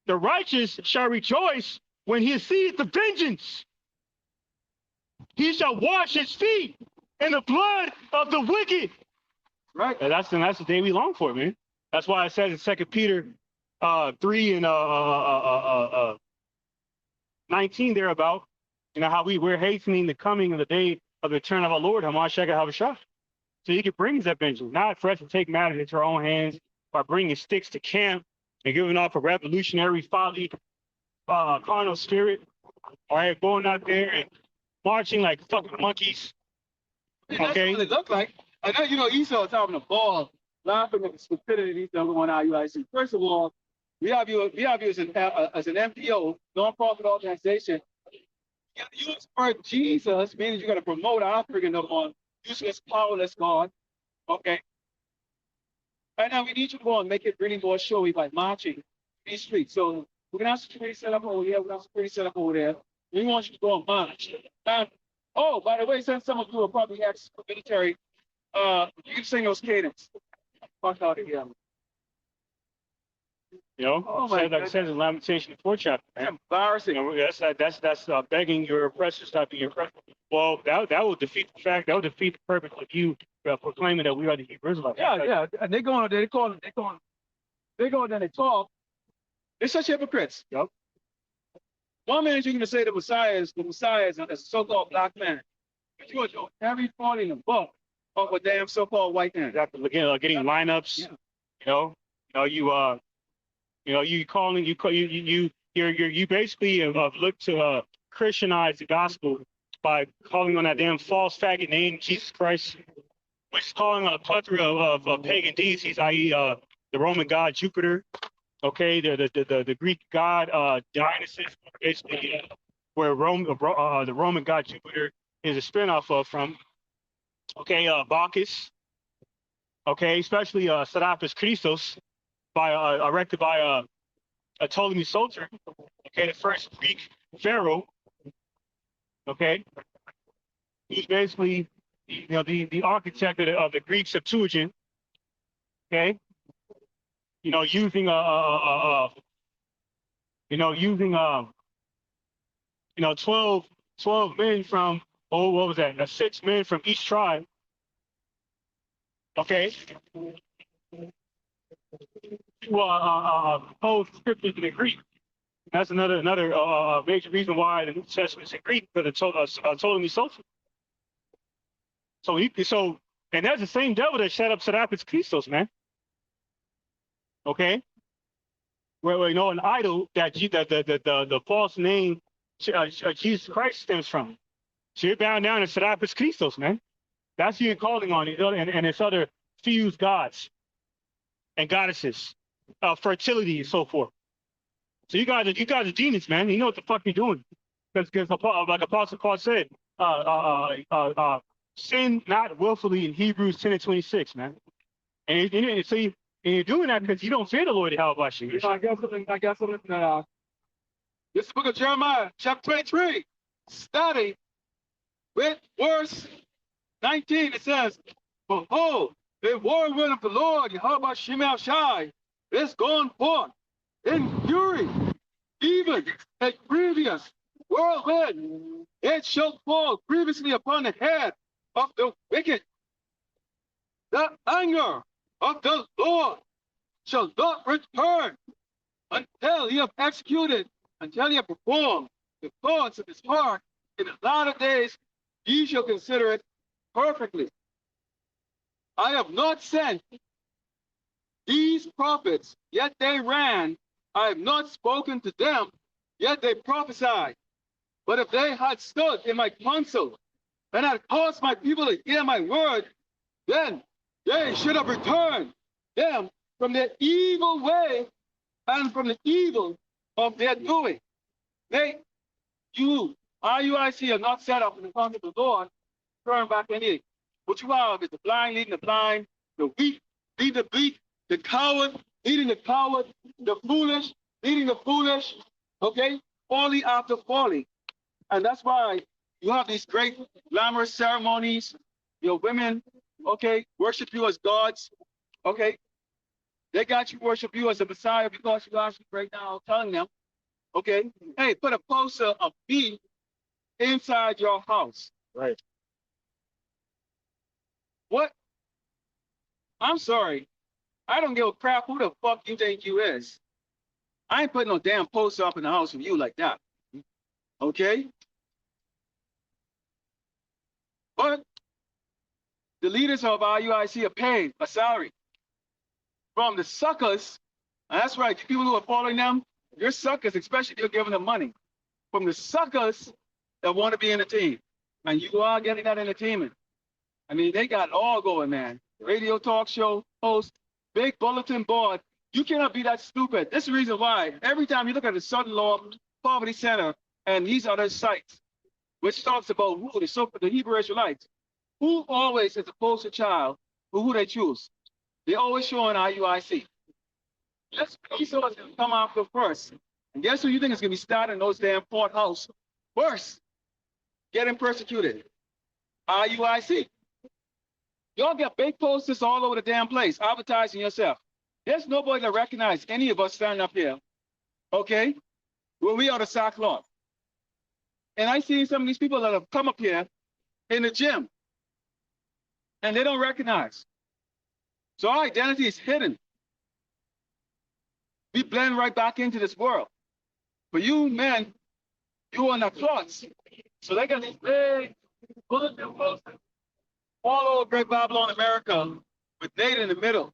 "The righteous shall rejoice when he sees the vengeance. He shall wash his feet in the blood of the wicked." Right. And that's the day we long for, man. That's why it says in 2 Peter 3 and 19 thereabout, you know, how we're hastening the coming of the day of the return of our Lord, Hamashiach Havashah. So he can bring that vengeance, not for us to take matters into our own hands by bringing sticks to camp and giving off a revolutionary folly, carnal spirit, all right, going out there and marching like fucking monkeys. Okay. That's what it looked like. And then, you know, Esau's having a ball, laughing at the stupidity of these going on IUIC. First of all, we have you as an NPO, non-profit organization. You use the word Jesus, meaning you got to promote our freaking on useless, powerless God. Okay. Right now, we need you to go and make it really more showy by marching these streets. So we're going to have security set up over here. We're going to have security set up over there. We want you to go and march. And, oh, by the way, since some of you are probably ex-military, you can sing those cadence. Fuck out of here. You know, like it says in Lamentation 4 chapter. Man. Embarrassing. You know, that's begging your oppressors not being oppressed. Well, that will defeat the fact. That will defeat the purpose of you proclaiming that we are the Hebrew Israelites. Yeah. And they go on there, they go and they talk. They're such hypocrites. Yep. One minute you're going to say the Messiah is a so-called black man. But you are every part in the book of a damn so-called white man. Exactly. Getting lineups. Yeah. You basically have looked to Christianize the gospel by calling on that damn false faggot name, Jesus Christ, which is calling on a plethora of pagan deities, i.e. The Roman god Jupiter, Okay, the Greek god Dionysus, basically where the Roman god Jupiter is a spinoff of from. Okay, Bacchus. Okay, especially Serapis Christos by erected by Ptolemy Soter. Okay, the first Greek pharaoh. Okay, he's basically the architect of the Greek Septuagint. Okay, using using 12 men from, oh, what was that? 6 men from each tribe. Okay, compose scriptures in the Greek. That's another major reason why the New Testament is in Greek, because it Ptolemy Soter. And that's the same devil that set up Serapis Christos, man. Okay, where an idol that the false name Jesus Christ stems from. So you're bound down to Serapis Christos, man. That's who you're calling on, and it's other fused gods and goddesses, fertility and so forth. So you guys are demons, man. You know what the fuck you're doing, because like Apostle Paul said, sin not willfully in Hebrews 10:26, man. And you're doing that because you don't fear the Lord. How about you? I got something. This is the book of Jeremiah, chapter 23. Study with verse 19. It says, "Behold, the whirlwind of the Lord, Yahweh Shemel Shai, is gone forth in fury, even a grievous whirlwind. It shall fall grievously upon the head of the wicked. The anger of the Lord shall not return until he have executed, until he have performed the thoughts of his heart. In the latter days ye shall consider it perfectly. I have not sent these prophets, yet they ran. I have not spoken to them, yet they prophesied. But if they had stood in my counsel and had caused my people to hear my word, then they should have returned them from their evil way and from the evil of their doing. IUIC are not set up in the counsel of the Lord, turn back anything. What you have is the blind leading the blind, the weak leading the weak, the coward leading the coward, the foolish leading the foolish, okay? Folly after folly. And that's why you have these great glamorous ceremonies. Your women, okay, worship you as gods, okay? They got you worship you as a Messiah because you actually right now telling them, okay, hey, put a poster of me inside your house. Right. What? I'm sorry. I don't give a crap who the fuck you think you is. I ain't putting no damn poster up in the house for you like that. Okay? But the leaders of IUIC are paid a salary from the suckers. And that's right, people who are following them, you're suckers, especially if you're giving them money. From the suckers that want to be entertained. And you are getting that entertainment. I mean, they got it all going, man. Radio talk show, host, big bulletin board. You cannot be that stupid. This is the reason why every time you look at the Southern Law Poverty Center and these other sites, which talks about the Hebrew Israelites, who always is a poster child for who they choose. They always showing IUIC. Let's come after first. And guess who you think is going to be starting those damn courthouse first? Getting persecuted. IUIC. Y'all got big posters all over the damn place, advertising yourself. There's nobody that recognize any of us standing up here, okay? When we are the sackcloth. And I see some of these people that have come up here in the gym, and they don't recognize. So our identity is hidden. We blend right back into this world. For you men, you are not cloths. So they got these big bulletin posters all over Great Babylon, America, with Nate in the middle.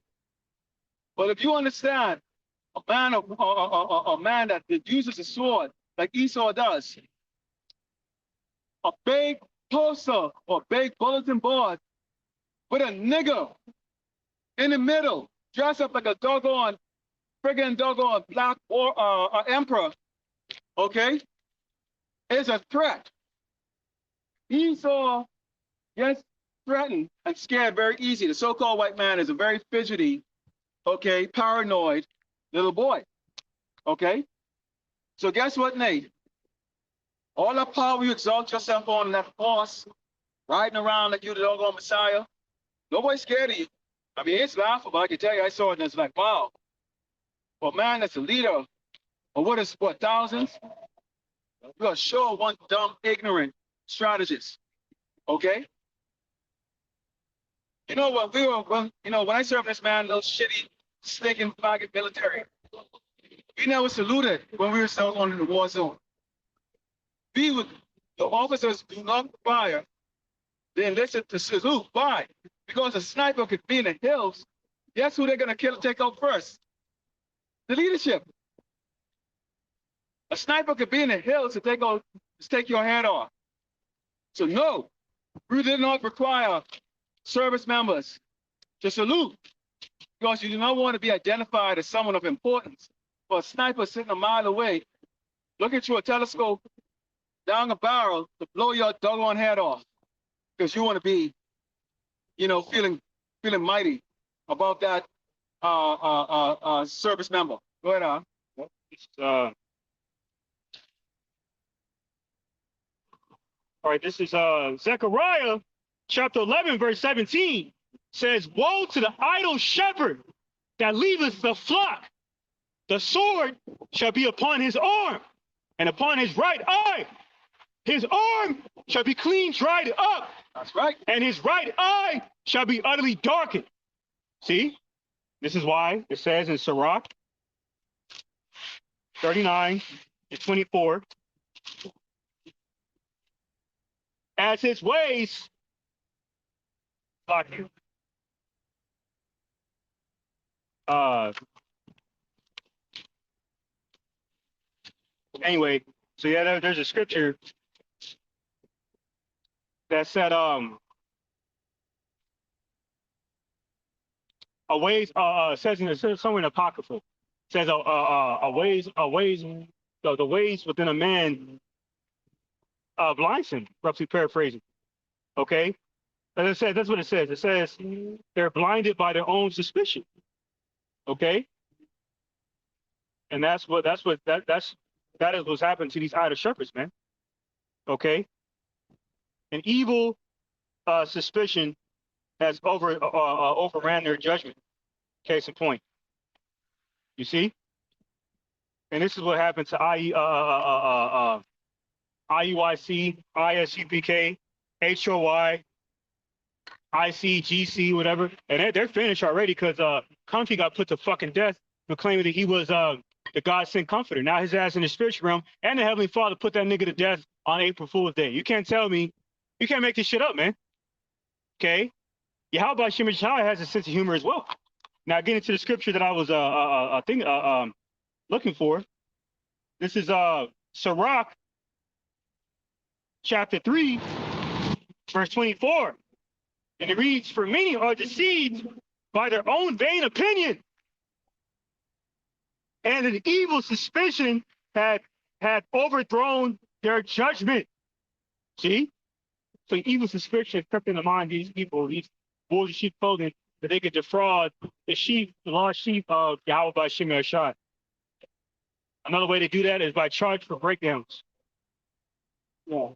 But if you understand, a man that uses a sword like Esau does, a big poster or big bulletin board with a nigger in the middle, dressed up like a doggone friggin' doggone black or emperor, okay, is a threat. Esau gets threatened and scared very easy. The so-called white man is a very fidgety, okay, paranoid little boy, okay? So guess what, Nate? All that power you exalt yourself on that horse, riding around like you the doggone Messiah, nobody's scared of you. I mean, it's laughable. I can tell you, I saw it and it's like, wow. But man, that's a leader of what, thousands? You're sure one dumb, ignorant strategist, okay? You know what? When I served this man, little shitty, stinking, faggot military, we never saluted when we were still on in the war zone. We would, the officers do not fire, they enlisted to salute. Why? Because a sniper could be in the hills. Guess who they're gonna take out first? The leadership. A sniper could be in the hills to take your head off. So no, we did not require service members to salute because you do not want to be identified as someone of importance. For a sniper sitting a mile away, looking through a telescope down a barrel to blow your doggone head off because you want to be, feeling mighty about that service member. Go ahead, on. All right, this is Zechariah chapter 11, verse 17. Says, woe to the idle shepherd that leaveth the flock. The sword shall be upon his arm and upon his right eye. His arm shall be clean dried up. That's right. And his right eye shall be utterly darkened. See, this is why it says in Sirach 39 and 24, as his ways, anyway, so yeah, there's a scripture that said, a ways, says somewhere in Apocrypha, says a ways, the ways within a man blinds him, roughly paraphrasing. Okay, as I said, that's what it says. It says they're blinded by their own suspicion. Okay, and that is what's happened to these idle shepherds, man. Okay, an evil suspicion has overran their judgment. Case in point. You see, and this is what happened to IUIC, ISUPK, HOY, ICGC, whatever, and they're finished already because Comfy got put to fucking death for claiming that he was the God sent comforter. Now his ass in the spiritual realm, and the Heavenly Father put that nigga to death on April Fool's Day. You can't tell me, you can't make this shit up, man. Okay, Yahweh Shemashai has a sense of humor as well. Now getting to the scripture that I was looking for. This is Sirach chapter 3, verse 24. And it reads, for many are deceived by their own vain opinion, and an evil suspicion had overthrown their judgment. See? So evil suspicion crept in the mind of these people, these wolves in sheep clothing, that they could defraud the lost sheep of Yahweh by Shimei Ashad. Another way to do that is by charge for breakdowns. Yeah.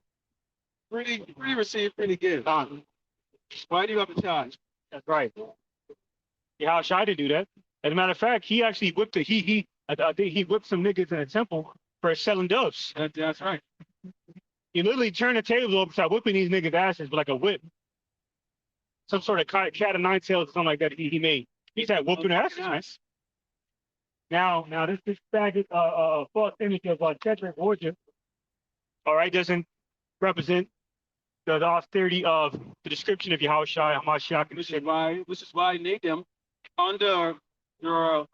Pretty receive, pretty give. Why do you have to charge? That's right. Yahweh Shai didn't do that. As a matter of fact, he actually whipped I think he whipped some niggas in a temple for selling doves. That's right. He literally turned the tables over, started whipping these niggas' asses with like a whip. Some sort of cat of nine tails or something like that he made. He started whooping their asses, man. Now this faggot false image of Cedric Borgia, all right, doesn't represent the austerity of the description of Yahweh Shai, Hamashiach, and Which is why Nate them under your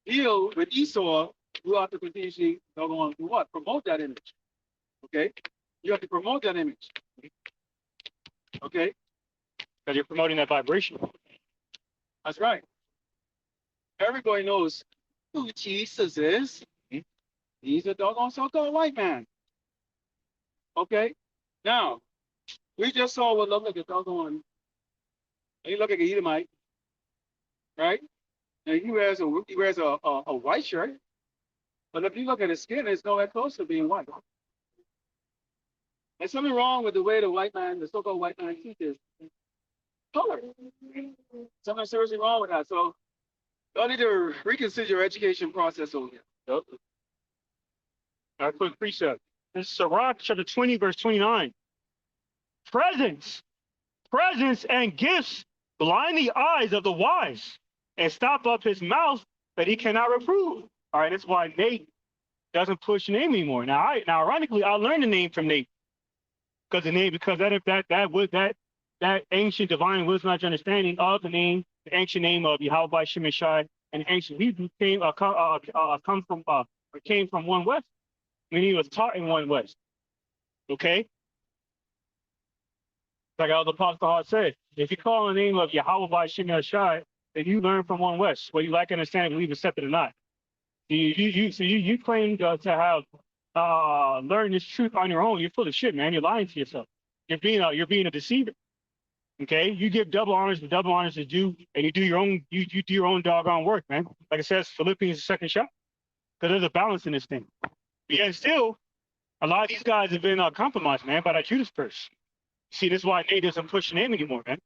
deal with Esau, you have to continuously go on to what? Promote that image. Okay? You have to promote that image. Okay? Because you're promoting that vibration. That's right. Everybody knows Who Jesus is? He's a doggone so-called white man. Okay? Now, we just saw what looked like a doggone, he looked like an Edomite, right? And he wears a white shirt. But if you look at his skin, it's nowhere close to being white. There's something wrong with the way the white man, the so-called white man, teaches color. Something seriously wrong with that. So y'all need to reconsider your education process over here. Yep. Our quick precept. This is Sirach chapter 20, verse 29. Presents and gifts blind the eyes of the wise and stop up his mouth that he cannot reprove. All right, that's why Nate doesn't push the name anymore. Now, ironically, I learned the name from Nate because that ancient divine wisdom, understanding of the name, the ancient name of Yahweh by Shemeshai, and ancient Hebrew came from one west when he was taught in one west. Okay, like Elder Apostle said, if you call the name of Yahweh by Shemeshai, then you learn from one west, whether you like, understand, believe, accept it or not. You claim to have learned this truth on your own. You're full of shit, man. You're lying to yourself. You're being a deceiver. Okay, you give double honors to double honors is due, and you do your own doggone work, man. Like it says, Philippians, the second shot, because there's a balance in this thing. Yet still, a lot of these guys have been compromised, man, by that Judas purse. See, this is why Nate doesn't push the name anymore, man.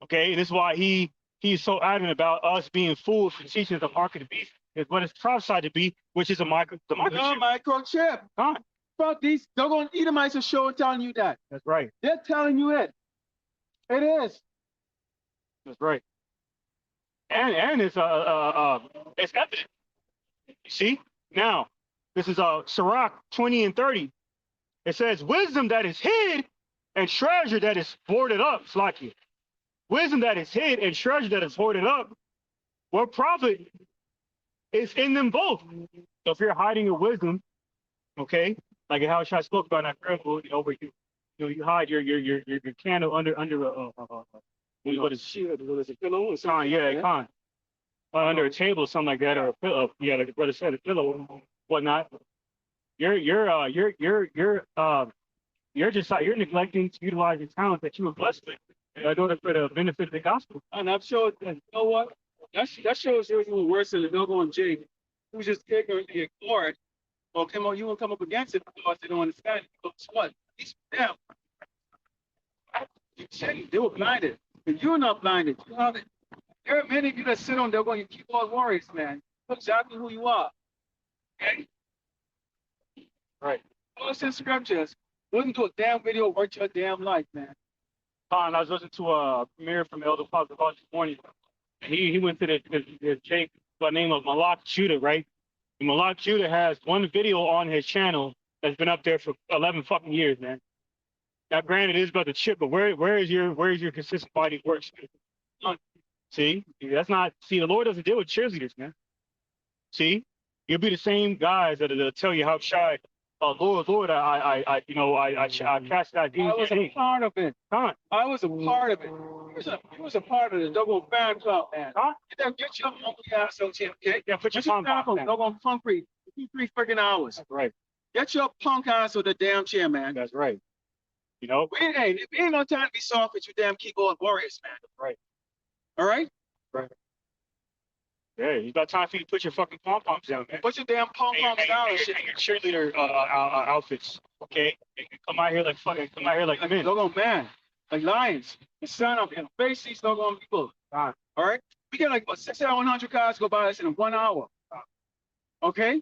Okay, and this is why he's so adamant about us being fools for teaching the mark of the beast is what it's prophesied to be, which is the microchip. Microchip. Huh? Fuck, these doggone Edomites are showing telling you that. That's right. They're telling you it. It is. That's right. And it's evident. You see? Now, this is Sirach 20 and 30. It says, wisdom that is hid and treasure that is hoarded up. It's like you. Wisdom that is hid and treasure that is hoarded up. What profit is in them both? So if you're hiding your wisdom, okay, like how I spoke about in that parable, where you hide your candle under what is a pillow or something? Yeah, under a table or something like that, or a pillow. Yeah, like the brother said, a pillow, whatnot. You're neglecting to utilize your talent that you were blessed with in order for the benefit of the gospel. And I'm sure that, you know what? That shows you even worse than the doggone Jake, who's just ignorantly ignored. Or you will come up against it because they don't understand it. Because what? These them. They were blinded. But you're not blinded. You know, there are many of you that sit on there going, you keyboard warriors, man. Look exactly who you are. Okay? Right. Those in scriptures. Wouldn't do a damn video worth your damn life, man. I was listening to a premiere from Elder Paso this morning. And he went to the Jake by the name of Malak Judah, right? And Malak Judah has one video on his channel that's been up there for 11 fucking years, man. Now, granted, it is about the chip, but where is your consistent body of work? See, that's not. See, the Lord doesn't deal with cheerleaders, man. See, you'll be the same guys that'll tell you how shy. Lord, I cast that demon. I was a part of it. Huh? I was a part of it. He was a part of the double fan club, man. Huh? Get your monkey ass out here, okay? Yeah, put your palm down. Double concrete. 3 freaking hours. That's right. Get your punk ass with the damn chair, man. That's right. You know? We ain't no time to be soft with you damn keyboard warriors, man. Right. All right? Right. Yeah, it's about time for you to put your fucking pom-poms down, man. Put your damn pom-poms down and shit. Your cheerleader outfits, okay? Come out here like men. Doggone man. Like lions. And stand up and face these doggone people. All right? We get like about 600 cars go by us in 1 hour. Okay?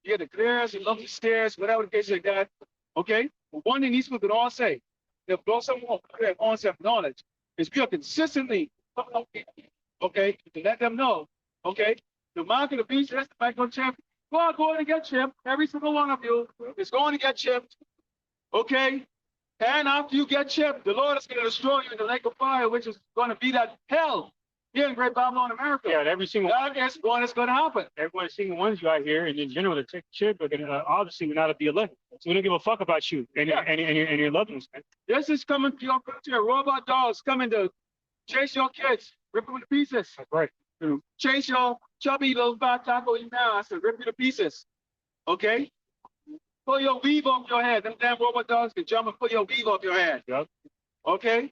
You get the glares, you love the stares, whatever the case like that. Okay? But one thing these people can all say, they'll blow someone up their own self-knowledge, is we are consistently, okay, to let them know, okay, the mark of the beast, that's the micro champ. Go on and get chipped. Every single one of you is going to get chipped. Okay? And after you get chipped, the Lord is going to destroy you in the lake of fire, which is going to be that hell here in Great Babylon, America. Yeah, and every single that is what is going to happen. Every single ones you out here, and in general, to take the chip, are going to obviously we're not at the elect. So we don't give a fuck about you and your loved ones, man. This is coming to your culture. Robot dogs coming to chase your kids, rip them to pieces. That's right. Chase your chubby little fat taco in now and rip you to pieces. Okay? Pull your weave off your head. Them damn robot dogs can jump and pull your weave off your head. Yep. Okay?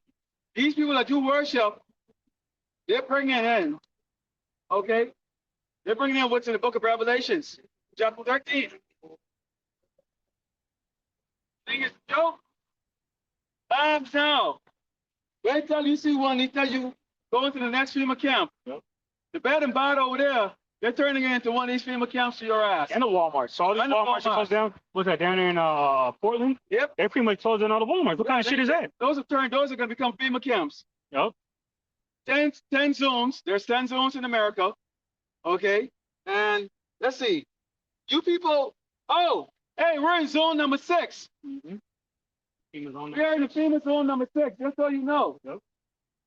These people that do worship, they're bringing in, okay? They're bringing in what's in the book of Revelations, chapter 13. Thing is, joke. Lambs now. Wait till you see one, they tell you go into the next FEMA camp. Yep. The bed and bot over there, they're turning it into one of these FEMA camps to your ass. And the Walmart. So all these And the Walmarts are closed down. What's that, down there in Portland? Yep. They pretty much closed down all the Walmarts. What kind of shit is that? Those are going to become FEMA camps. Yep. 10 zones. There's 10 zones in America. Okay. And let's see. You people, hey, we're in zone number 6. Mm-hmm. We're in the FEMA zone number 6, just so you know. Yep.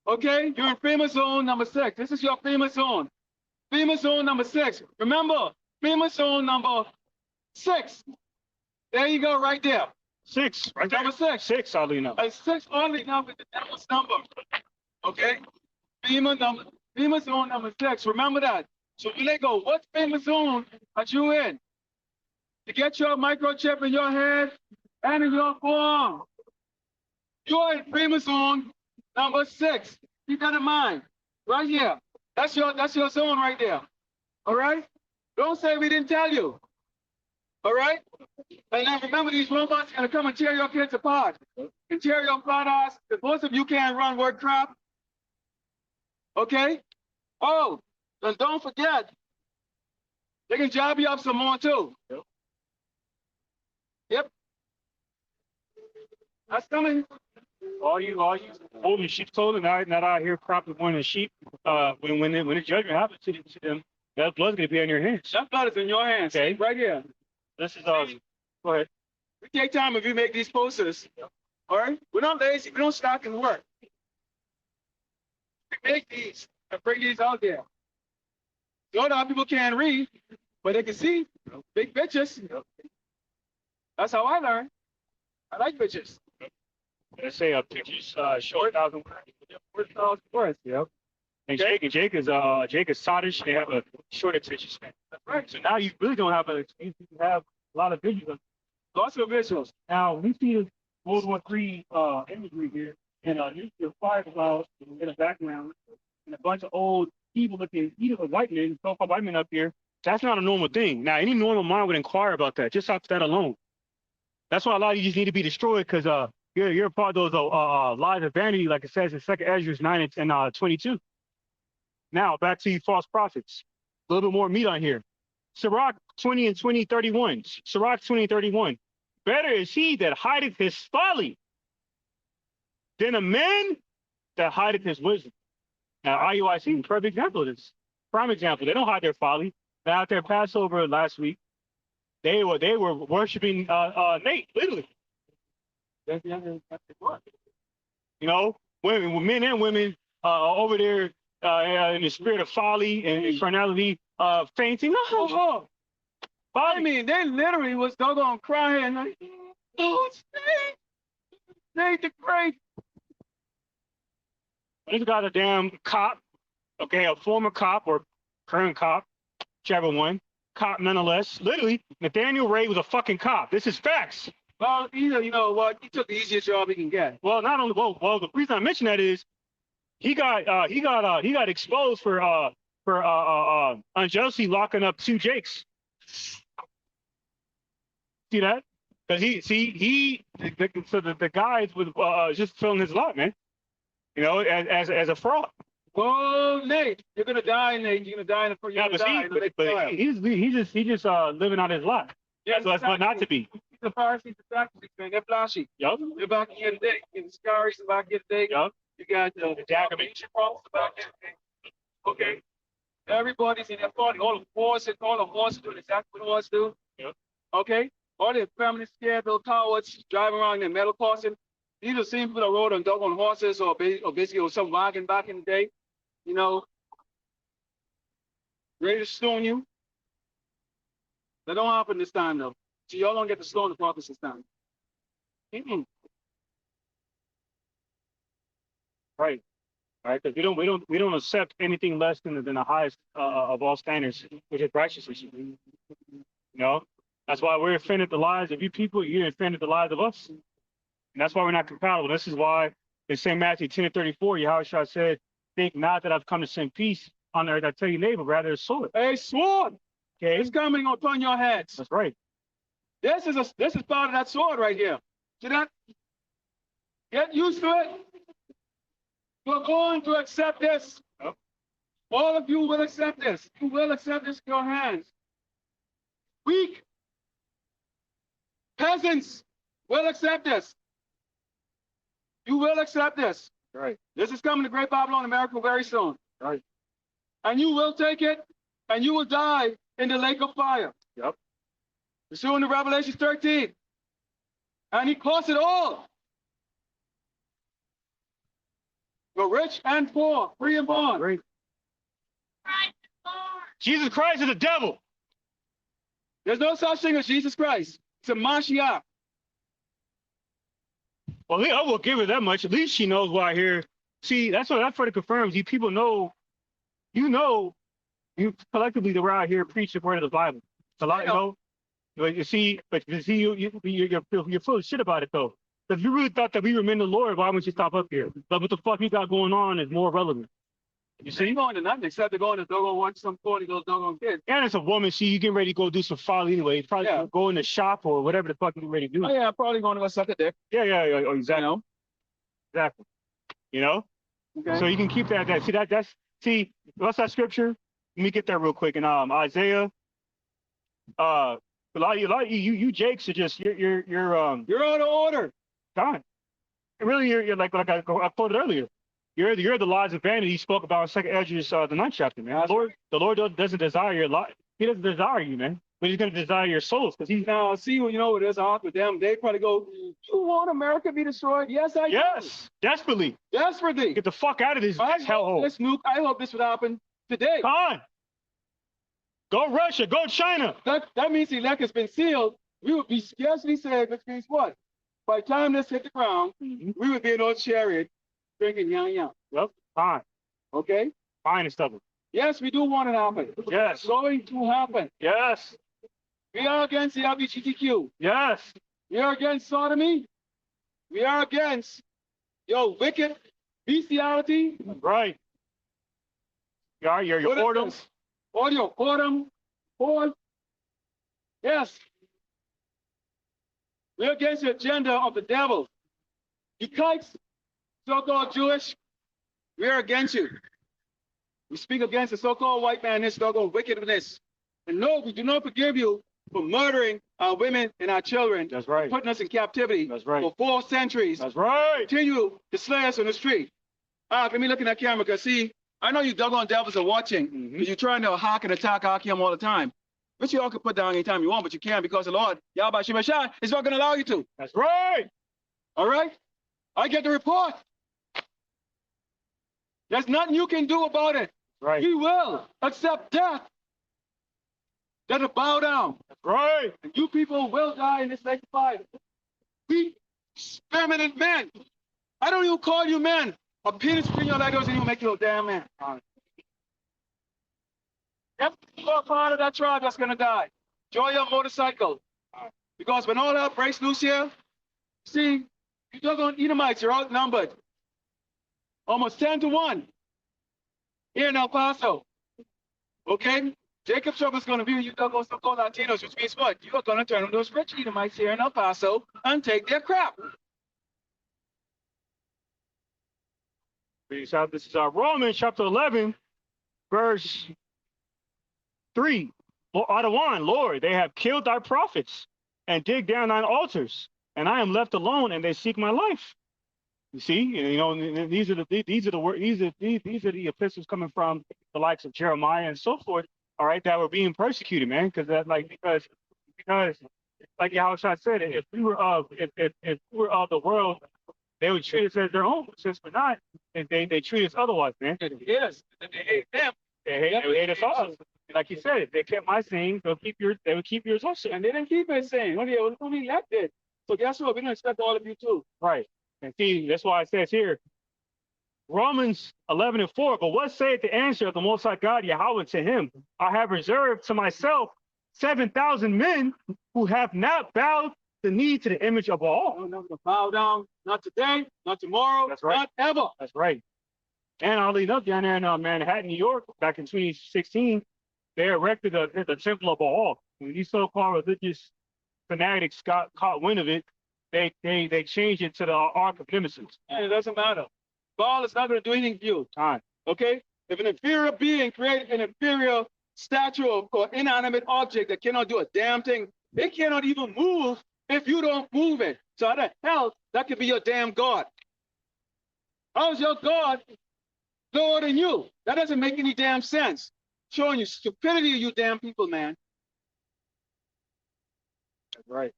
Okay, you're in FEMA zone number 6. This is your FEMA zone. FEMA zone number 6. Remember, FEMA zone number 6. There you go, right there. 6, right there. Number 6. 6, oddly enough. 6 oddly enough is the devil's number. Okay? FEMA zone number 6. Remember that. So when they go, what FEMA zone are you in? To get your microchip in your head and in your forearm. You're in FEMA zone number 6. Keep that in mind. Right here. That's your zone right there. All right? Don't say we didn't tell you. All right? And then remember, these robots are going to come and tear your kids apart. And tear your flat ass. Because most of you can't run word crap. Okay? Oh, and don't forget, they can job you up some more too. Yep. That's coming. All you holding sheep's clothing, not out here properly wanting the sheep. When the judgment happens to them, that blood's gonna be on your hands. That blood is in your hands. Okay. Right here. This is go ahead. We take time if you make these posters. All right? We're not lazy. We don't stop and work. We make these and bring these out there. A lot of people can't read, but they can see big pictures. That's how I learn. I like pictures. They say pictures short 1,000 words. Yep. And Jake is Scottish. They have a short attention span. That's right. So now you really don't have an excuse. You have a lot of visuals. Lots of visuals. Now we see this World War III imagery here, and nuclear fire clouds in the background, and a bunch of old evil-looking white men, so-called white men up here. That's not a normal thing. Now, any normal mind would inquire about that, just off that alone. That's why a lot of you just need to be destroyed, because you're a part of those lies of vanity, like it says in 2 Ezra 9 and 22. Now, back to you false prophets. A little bit more meat on here. Sirach 20 and 20, 31. Sirach 20 and 31. Better is he that hideth his folly than a man that hideth his wisdom. Now, IUIC, a perfect example of this. Prime example. They don't hide their folly. They're out there Passover last week. They were worshiping Nate, literally. You know, men and women over there in the spirit of folly and carnality, fainting. I mean, they literally was doggone crying like, oh, it's Nate the Great. This guy's a damn cop, okay, a former cop or current cop, whichever one, cop nonetheless. Literally, Nathaniel Ray was a fucking cop. This is facts. Well, you know what? He took the easiest job he can get. Well, not only well, the reason I mention that is he got exposed for unjustly locking up 2 Jakes. See that? Because the guys was just filling his lot, man. You know, as a fraud. Oh, Nate, you're gonna die, Nate. You're gonna die in the first. Yeah, but he's just living out his life. Yeah, so that's what not to be. The Pharisees, the Sadducees, man, they're flashy. Yup. They're back here today. In the Scaries, they're back here today. Yup. You got the Jacobins, problems back here today. Okay. Everybody's in their party. All the horses doing exactly what horses do. Yep. Okay. All the feminist scared little cowards driving around in their metal crossing. These are the same people that rode on doggone horses or basically some wagon back in the day. You know, ready to stone you. That don't happen this time though. So y'all don't get to stone the prophets this time. Right. right? Because we don't accept anything less than the highest of all standards, which is righteousness. You know, that's why we're offended the lives of you people. You're offended the lives of us, and that's why we're not compatible. This is why in St. Matthew 10:34, Yahushua said, "Think not that I've come to send peace on earth. I tell you, neighbor, rather a sword." A sword Okay, is coming upon your heads. that's right. This is part of that sword right here. See that? Get used to it. You're going to accept this. Yep. All of you will accept this. You will accept this in your hands. Weak peasants will accept this. You will accept this. Right. This is coming to Great Babylon America very soon. Right. And you will take it, and you will die in the lake of fire. Yep. It's shown in Revelation 13. And he cost it all. The rich and poor, free and bond. Great. Jesus Christ is the devil. There's no such thing as Jesus Christ. It's a Mashiach. Well, I will give her that much. At least she knows why here. See, that's what that further confirms. You people know, you collectively that we're out here preaching the word of the Bible. It's a lot, you see, you're full of shit about it though. If you really thought that we were men of the Lord, why wouldn't you stop up here? But what the fuck you got going on is more relevant. You see, you going to nothing except to go in the doggone watch some corny those doggone kids. And it's a woman. See, you getting ready to go do some folly anyway. Probably go in the shop or whatever the fuck you ready to do. Oh yeah, I'm probably going to go suck a dick. Yeah, oh, exactly. You know? Exactly. You know? Okay. So you can keep that. See, what's that scripture? Let me get that real quick. In Isaiah, a lot of you Jakes are just you're out of order. God. Really, you're like I quoted earlier. You're the lies of vanity he spoke about in Second Ezra, the 9th chapter, man. The Lord doesn't desire your life. He doesn't desire you, man. But he's going to desire your souls because he's now see you know there's a heart with them. They probably go, "You want America to be destroyed?" Yes, I do. Desperately. Get the fuck out of this hellhole. I hope this would happen today. Come on. Go Russia. Go China. That means the elect has been sealed. We would be scarcely saved, which means what? By the time this hit the ground, we would be in our chariot drinking yang. Yep. Fine. Okay? Fine and stubborn. Yes, we do want it to happen. Yes. It's going to happen. Yes. We are against the LGBTQ. Yes. We are against sodomy. We are against your wicked bestiality. Right. Your whoredom. All your whoredom. Porn. Yes. We're against the agenda of the devil. You kites, so-called Jewish, we are against you. We speak against the so-called white man, this doggone wickedness. And no, we do not forgive you for murdering our women and our children. That's right. Putting us in captivity. That's right. For 4 centuries. That's right. Continue to slay us on the street. Let me look in that camera, because see, I know you doggone devils are watching, because you're trying to hack and attack Akim all the time. Which you all can put down anytime you want, but you can't because the Lord, Yahweh Shemashah, is not going to allow you to. That's right. All right? I get the report. There's nothing you can do about it. Right. We will accept death. That'll bow down. That's right. And you people will die in this lake of fire. We feminine men. I don't even call you men. A penis between your legs doesn't even make you a damn man. Yep, you're part of that tribe that's gonna die. Enjoy your motorcycle. Because when all that breaks loose here, see, you doggone Edomites are outnumbered. Almost 10-1 here in El Paso. Okay? Jacob Trouble's gonna view you doggone so-called Latinos, which means what? You are gonna turn on those rich Edomites here in El Paso and take their crap. This is Romans chapter 11, verse 3. Out of 1, Lord, they have killed thy prophets and dig down thine altars, and I am left alone, and they seek my life. You see, you know, these are the epistles coming from the likes of Jeremiah and so forth. All right, that were being persecuted, man, because like Yahushua said, if we were of the world, they would treat us as their own. Since we're not, and they treat us otherwise, man. Yes, they hate them. They hate us also. Like you said, if they kept my saying, they would keep yours also. And they didn't keep it saying. Only elected. So guess what? We don't expect all of you too. Right. And see, that's why it says here, Romans 11:4. But what saith the answer of the Most High God Yahweh to him? I have reserved to myself 7,000 men who have not bowed the knee to the image of Baal. No, never gonna bow down. Not today, not tomorrow, That's right. not ever. That's right. And oddly enough, down there in Manhattan, New York, back in 2016, they erected the Temple of Baal. When these so-called religious fanatics got caught wind of it, they changed it to the Ark of Nemesis. And it doesn't matter. Baal is not going to do anything for you. Time. Okay? If an inferior being created an inferior statue or inanimate object that cannot do a damn thing, it cannot even move if you don't move it. So how the hell that could be your damn God? How's your God lower than you? That doesn't make any damn sense. Showing you stupidity of you damn people, man. That's right.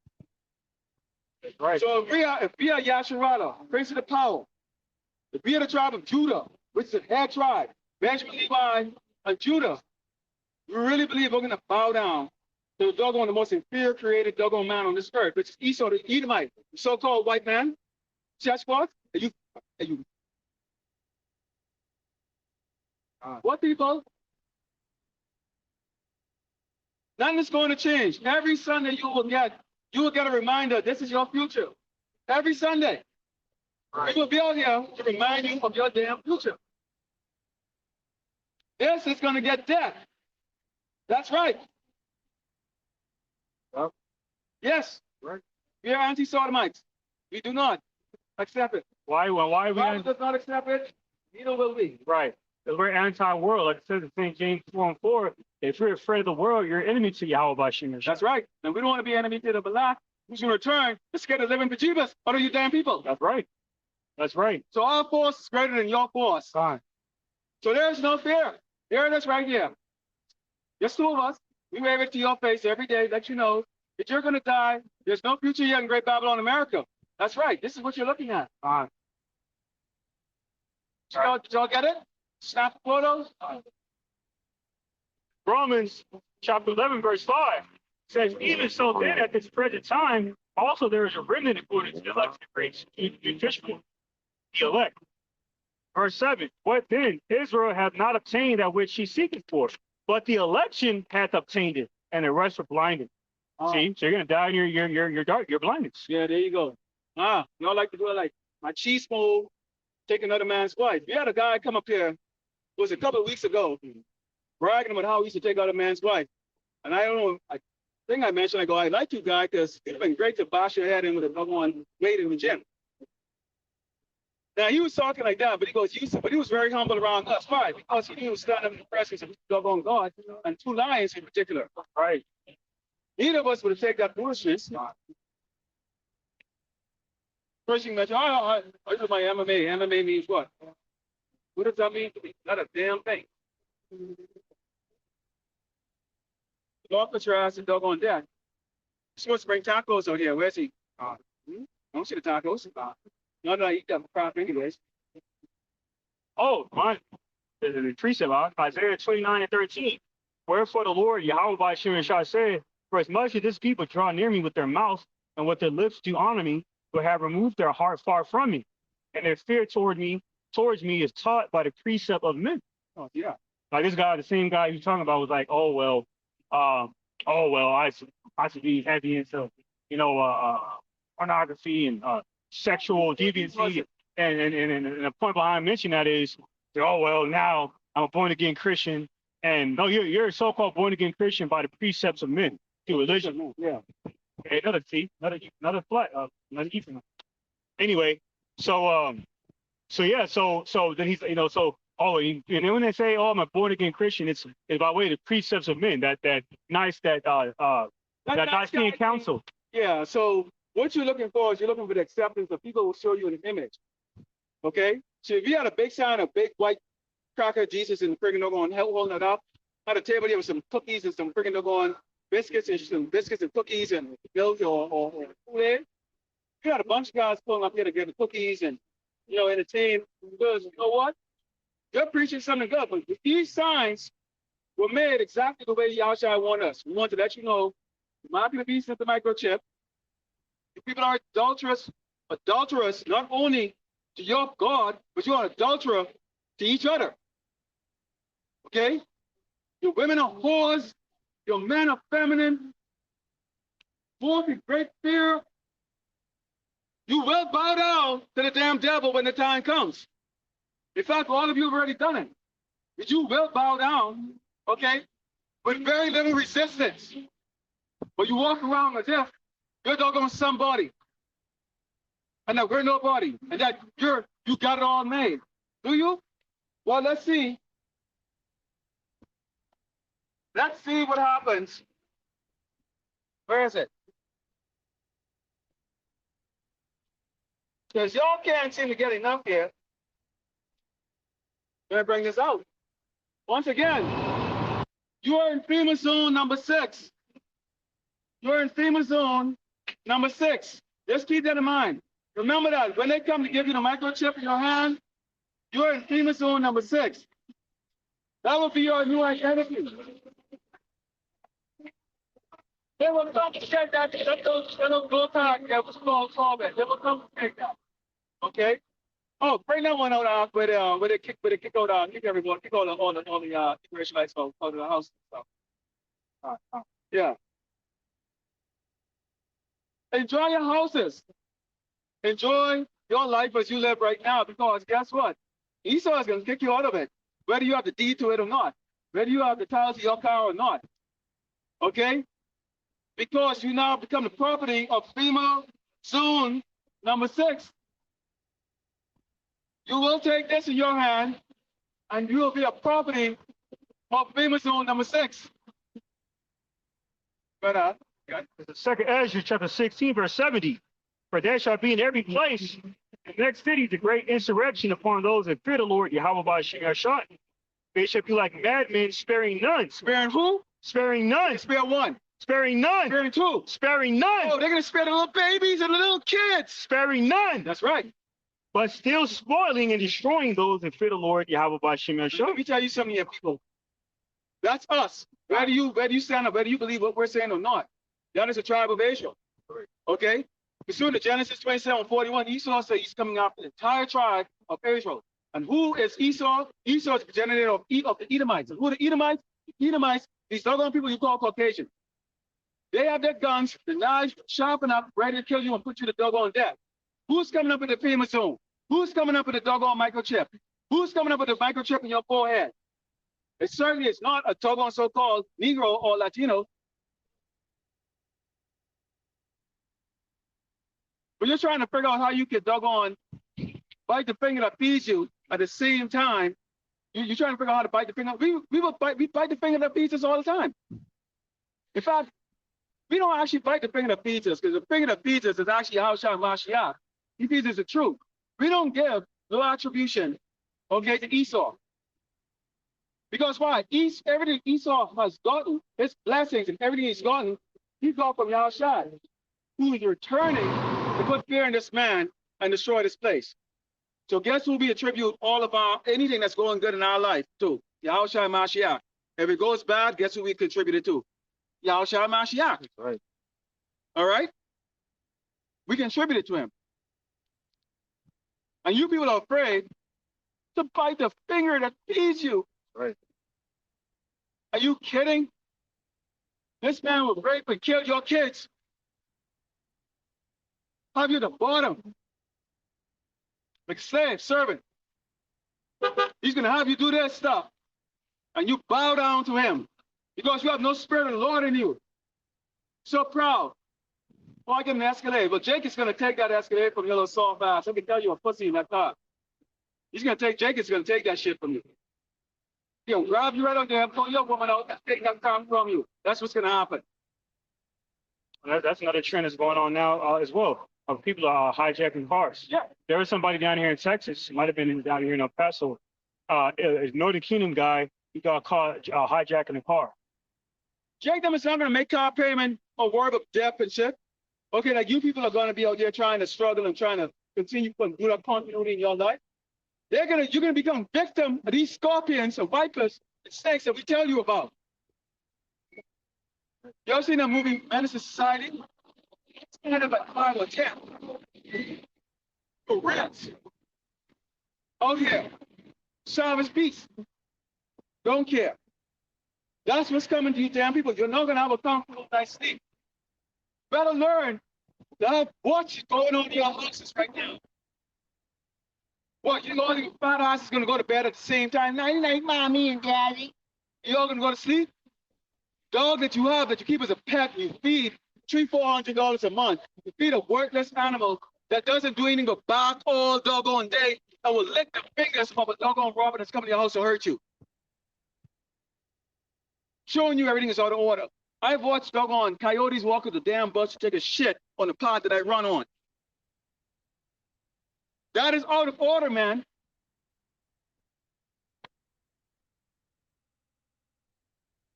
That's right. So if we are Yasharala, Prince of the Power, if we are the tribe of Judah, which is the head tribe, Benjamin, Levi, and Judah, we really believe we're going to bow down to the doggone, the most inferior created doggone man on this earth, which is Esau the Edomite, the so-called white man. See that spot? What people? Nothing is going to change. Every Sunday you will get a reminder, this is your future. Every Sunday. We will be out here to remind you of your damn future. This is going to get death. That's right. Well, yes. Right. We are anti-sodomites. We do not accept it. Why we Bible does not accept it, neither will we. Right. Because we're anti-world. Like it says in St. James 4:4, if you're afraid of the world, you're enemy to Yahweh Bashim. That's right. And we don't want to be enemy to the Balak, who's going to return to scared of living Bejeebus out of you damn people. That's right. That's right. So our force is greater than your force. Fine. So there's no fear. There it is right here. Just two of us. We wave it to your face every day, let you know that you're going to die. There's no future yet in Great Babylon, America. That's right. This is what you're looking at. Fine. Did y'all get it? Snap the photos? Romans chapter 11, verse 5 says, even so then at this present time, also there is a remnant according to the election grace, the elect. Verse 7, what then? Israel hath not obtained that which she seeketh for, but the election hath obtained it, and the rest are blinded. See, so you're gonna die in your dark, your blindness. Yeah, there you go. Y'all like to do it like my cheese bowl, take another man's wife. We had a guy come up here, it was a couple of weeks ago, bragging about how he used to take out a man's wife. And I don't know, I think I mentioned, I go, I like you, guy, because it'd been great to bash your head in with a doggone weight in the gym. Now, he was talking like that, but he goes, but he was very humble around us. Why? Because he knew he was standing up in the presence of doggone God, and two lions in particular. Right. Neither of us would have taken that foolishness. First thing mentioned, I do my MMA. MMA means what? What does that mean to me? Not a damn thing. Lord put your ass in doggone death. You're supposed to bring tacos out here. Where's he? I don't see the tacos. Not that I eat that crap anyways. Oh, fine. The precept, Isaiah 29:13. Wherefore the Lord, Yahweh by Shir and Shah said, for as much as this people draw near me with their mouth and with their lips do honor me, will have removed their heart far from me, and their fear towards me is taught by the precept of men. Oh yeah. Like this guy, the same guy you're talking about, was like, I should be heavy into, pornography and sexual deviancy, and the point behind mentioning that is, now I'm a born again Christian, and no, you're a so-called born again Christian by the precepts of men, through religion. Yeah. Okay, another flat, another E from him. Anyway, so then he's, and then when they say, I'm a born again Christian, it's by way of the precepts of men, that nice Nicene Council. Yeah. So what you're looking for is you're looking for the acceptance of people who show you an image. Okay. So if you had a big sign, a big white cracker Jesus and friggin' doggone holding it up, at a table here with some cookies and some friggin' doggone biscuits and cookies and milk or Kool-Aid. You had a bunch of guys pulling up here to get the cookies and entertain. Because you know what? You're preaching something good, but these signs were made exactly the way Yahshua wanted us. We want to let you know the mark of the beast is the microchip. If people are adulterous not only to your God, but you're an adulterer to each other. Okay? Your women are whores, your men are feminine, walk in great fear. You will bow down to the damn devil when the time comes. In fact, all of you have already done it. But you will bow down, okay, with very little resistance. But you walk around as if you're doggone somebody, and that we're nobody, and that you got it all made. Do you? Well, let's see. Let's see what happens. Where is it? Because y'all can't seem to get enough here. I'm gonna bring this out. Once again, you are in FEMA zone number 6. You're in FEMA zone number 6. Just keep that in mind. Remember that when they come to give you the microchip in your hand, you're in FEMA zone number 6. That will be your new identity. They will come to check that those blow tag that was called it. They will come to check that. Okay? Oh, bring that one out where they kick everyone, kick all the immigration lights out of the house and stuff. Yeah. Enjoy your houses. Enjoy your life as you live right now, because guess what? Esau is going to kick you out of it, whether you have the deed to it or not, whether you have the title to your car or not. Okay? Because you now become the property of FEMA zone number 6. You will take this in your hand, and you will be a property of FEMA zone number 6. But The second Ezra, chapter 16, verse 70. For there shall be in every place, in the next city, the great insurrection upon those that fear the Lord, Yahweh by Shemashot. They shall be like madmen, sparing none. Sparing who? Sparing none. Spare one. Sparing none. Sparing two. Sparing none. Oh, they're going to spare the little babies and the little kids. Sparing none. That's right. But still spoiling and destroying those that fear the Lord, Yahweh by Shemashot. Let me tell you something here, people. That's us. Whether you stand up, whether you believe what we're saying or not. That is a tribe of Israel. Okay? Pursuant to Genesis 27:41, Esau said he's coming after the entire tribe of Israel. And who is Esau? Esau is the progenitor of the Edomites. And who are the Edomites? The Edomites, these doggone people you call Caucasian. They have their guns, the knives sharp enough, ready to kill you and put you to doggone death. Who's coming up in the FEMA zone? Who's coming up with the doggone microchip? Who's coming up with the microchip in your forehead? It certainly is not a doggone so-called Negro or Latino. But you're trying to figure out how you can doggone bite the finger that feeds you at the same time. You're trying to figure out how to bite the finger. We bite the finger that feeds us all the time. In fact, we don't actually bite the finger that feeds us, because the finger that feeds us is actually Yahushua Mashiach. He feeds us the truth. We don't give no attribution, okay, to Esau. Because why? Everything Esau has gotten, his blessings and everything he's gotten, he got from Yahushua, who is returning to put fear in this man and destroy this place. So guess who we attribute all of anything that's going good in our life to? Yahushua Mashiach. If it goes bad, guess who we contribute it to? Yahushua Mashiach. That's right. All right? We contribute it to him. And you people are afraid to bite the finger that feeds you. Right. Are you kidding? This man will rape and kill your kids. Have you at the bottom? Like slave, servant. He's going to have you do that stuff. And you bow down to him. Because you have no spirit of the Lord in you. So proud. Oh, I get an Escalade. But Jake is going to take that Escalade from your little soft ass. I can tell you a pussy in that car. Jake is going to take that shit from you. He'll grab you right on there and pull your woman out and take that car from you. That's what's going to happen. That's another trend that's going on now as well. Of people are hijacking cars. Yeah. There was somebody down here in Texas, it might have been down here in El Paso, a Northern Kingdom guy, he got caught hijacking a car. Jake them is not going to make car payment or worry of death and shit. Okay, like you people are going to be out there trying to struggle and trying to continue to do that continuity in your life. You're going to become victim of these scorpions and vipers and snakes that we tell you about. You ever seen that movie, Menace to Society? It's kind of like 5 or 10. For rats. out here. Savage beast. Don't care. That's what's coming to you damn people. You're not gonna have a comfortable night's sleep. Better learn that what's going on in your houses right now. What, you know your fat ass is gonna go to bed at the same time? Night night, mommy and daddy. You all gonna go to sleep? Dog that you have that you keep as a pet, you feed $300-400 a month. You feed a worthless animal that doesn't do anything but bark all doggone day and will lick the fingers of a doggone robber that's coming to your house to hurt you. Showing you everything is out of order. I've watched doggone coyotes walk with the damn bus to take a shit on the path that I run on. That is out of order, man.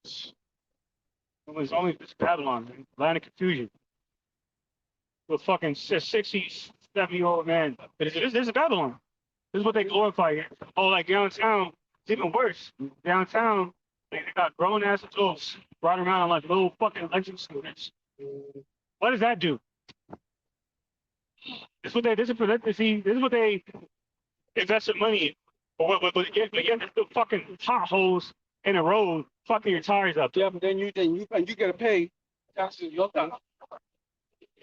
It's only this Babylon, man. Land of confusion. The fucking 60, 70-year-old man. This is Babylon. This is what they glorify here. Oh, like downtown, it's even worse. Downtown, they got grown ass adults riding around on like little fucking electric scooters. What does that do? This is what they invest their money in. But yet there's still fucking potholes in the road fucking your tires up. Yeah, but then you gotta pay taxes. You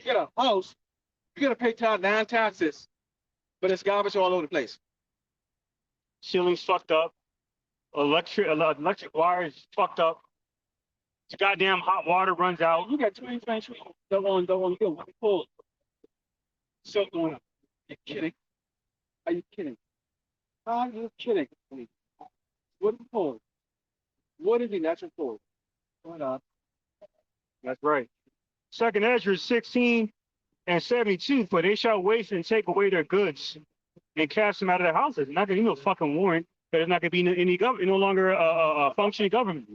get a house, you gotta pay land taxes, but it's garbage all over the place. Ceiling's fucked up. Electric wires fucked up. Goddamn hot water runs out. You got 20 don't want to pull. So going up. You're kidding? Are you kidding? Are you kidding? What is pull? What is the natural pull? What up? That's right. Second Ezra 16 and 72, for they shall waste and take away their goods and cast them out of their houses. Not gonna be no fucking warrant, but it's not gonna be any government, no longer a functioning government.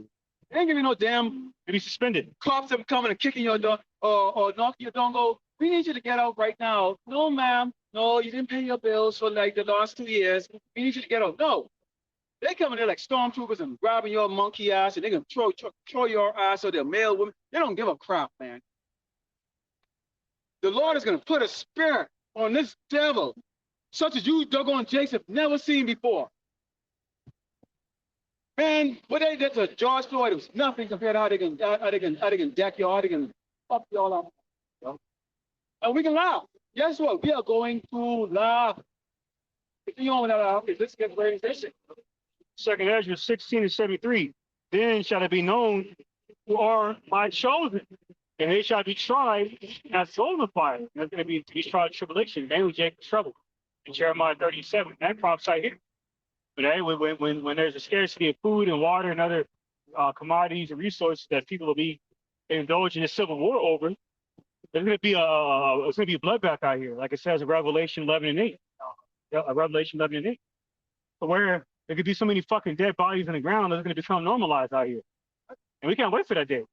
They ain't giving no damn. Be suspended. Cops them coming and kicking your door or knocking your door and go, we need you to get out right now. No, ma'am. No, you didn't pay your bills for like the last 2 years. We need you to get out. No. They come in there like stormtroopers and grabbing your monkey ass and they can throw your ass or their male women. They don't give a crap, man. The Lord is going to put a spirit on this devil, such as you doggone Jason never seen before. Man, what they did to George Floyd, it was nothing compared to how they can deck you, how they can fuck you all up. You know? And we can laugh. Guess what? We are going to laugh. If you don't want to laugh, let's get ready to this. Second Ezra 16 and 73. Then shall it be known who are my chosen, and they shall be tried as golden fire. That's going to be tried in tribulation, mainly Jacob's trouble. In Jeremiah 37, that prophesy here. But hey, when there's a scarcity of food and water and other commodities and resources that people will be indulging in civil war over, there's going to be a bloodbath out here, like it says in Revelation 11 and 8. Revelation 11 and 8. So where there could be so many fucking dead bodies in the ground, that's going to become normalized out here. And we can't wait for that day.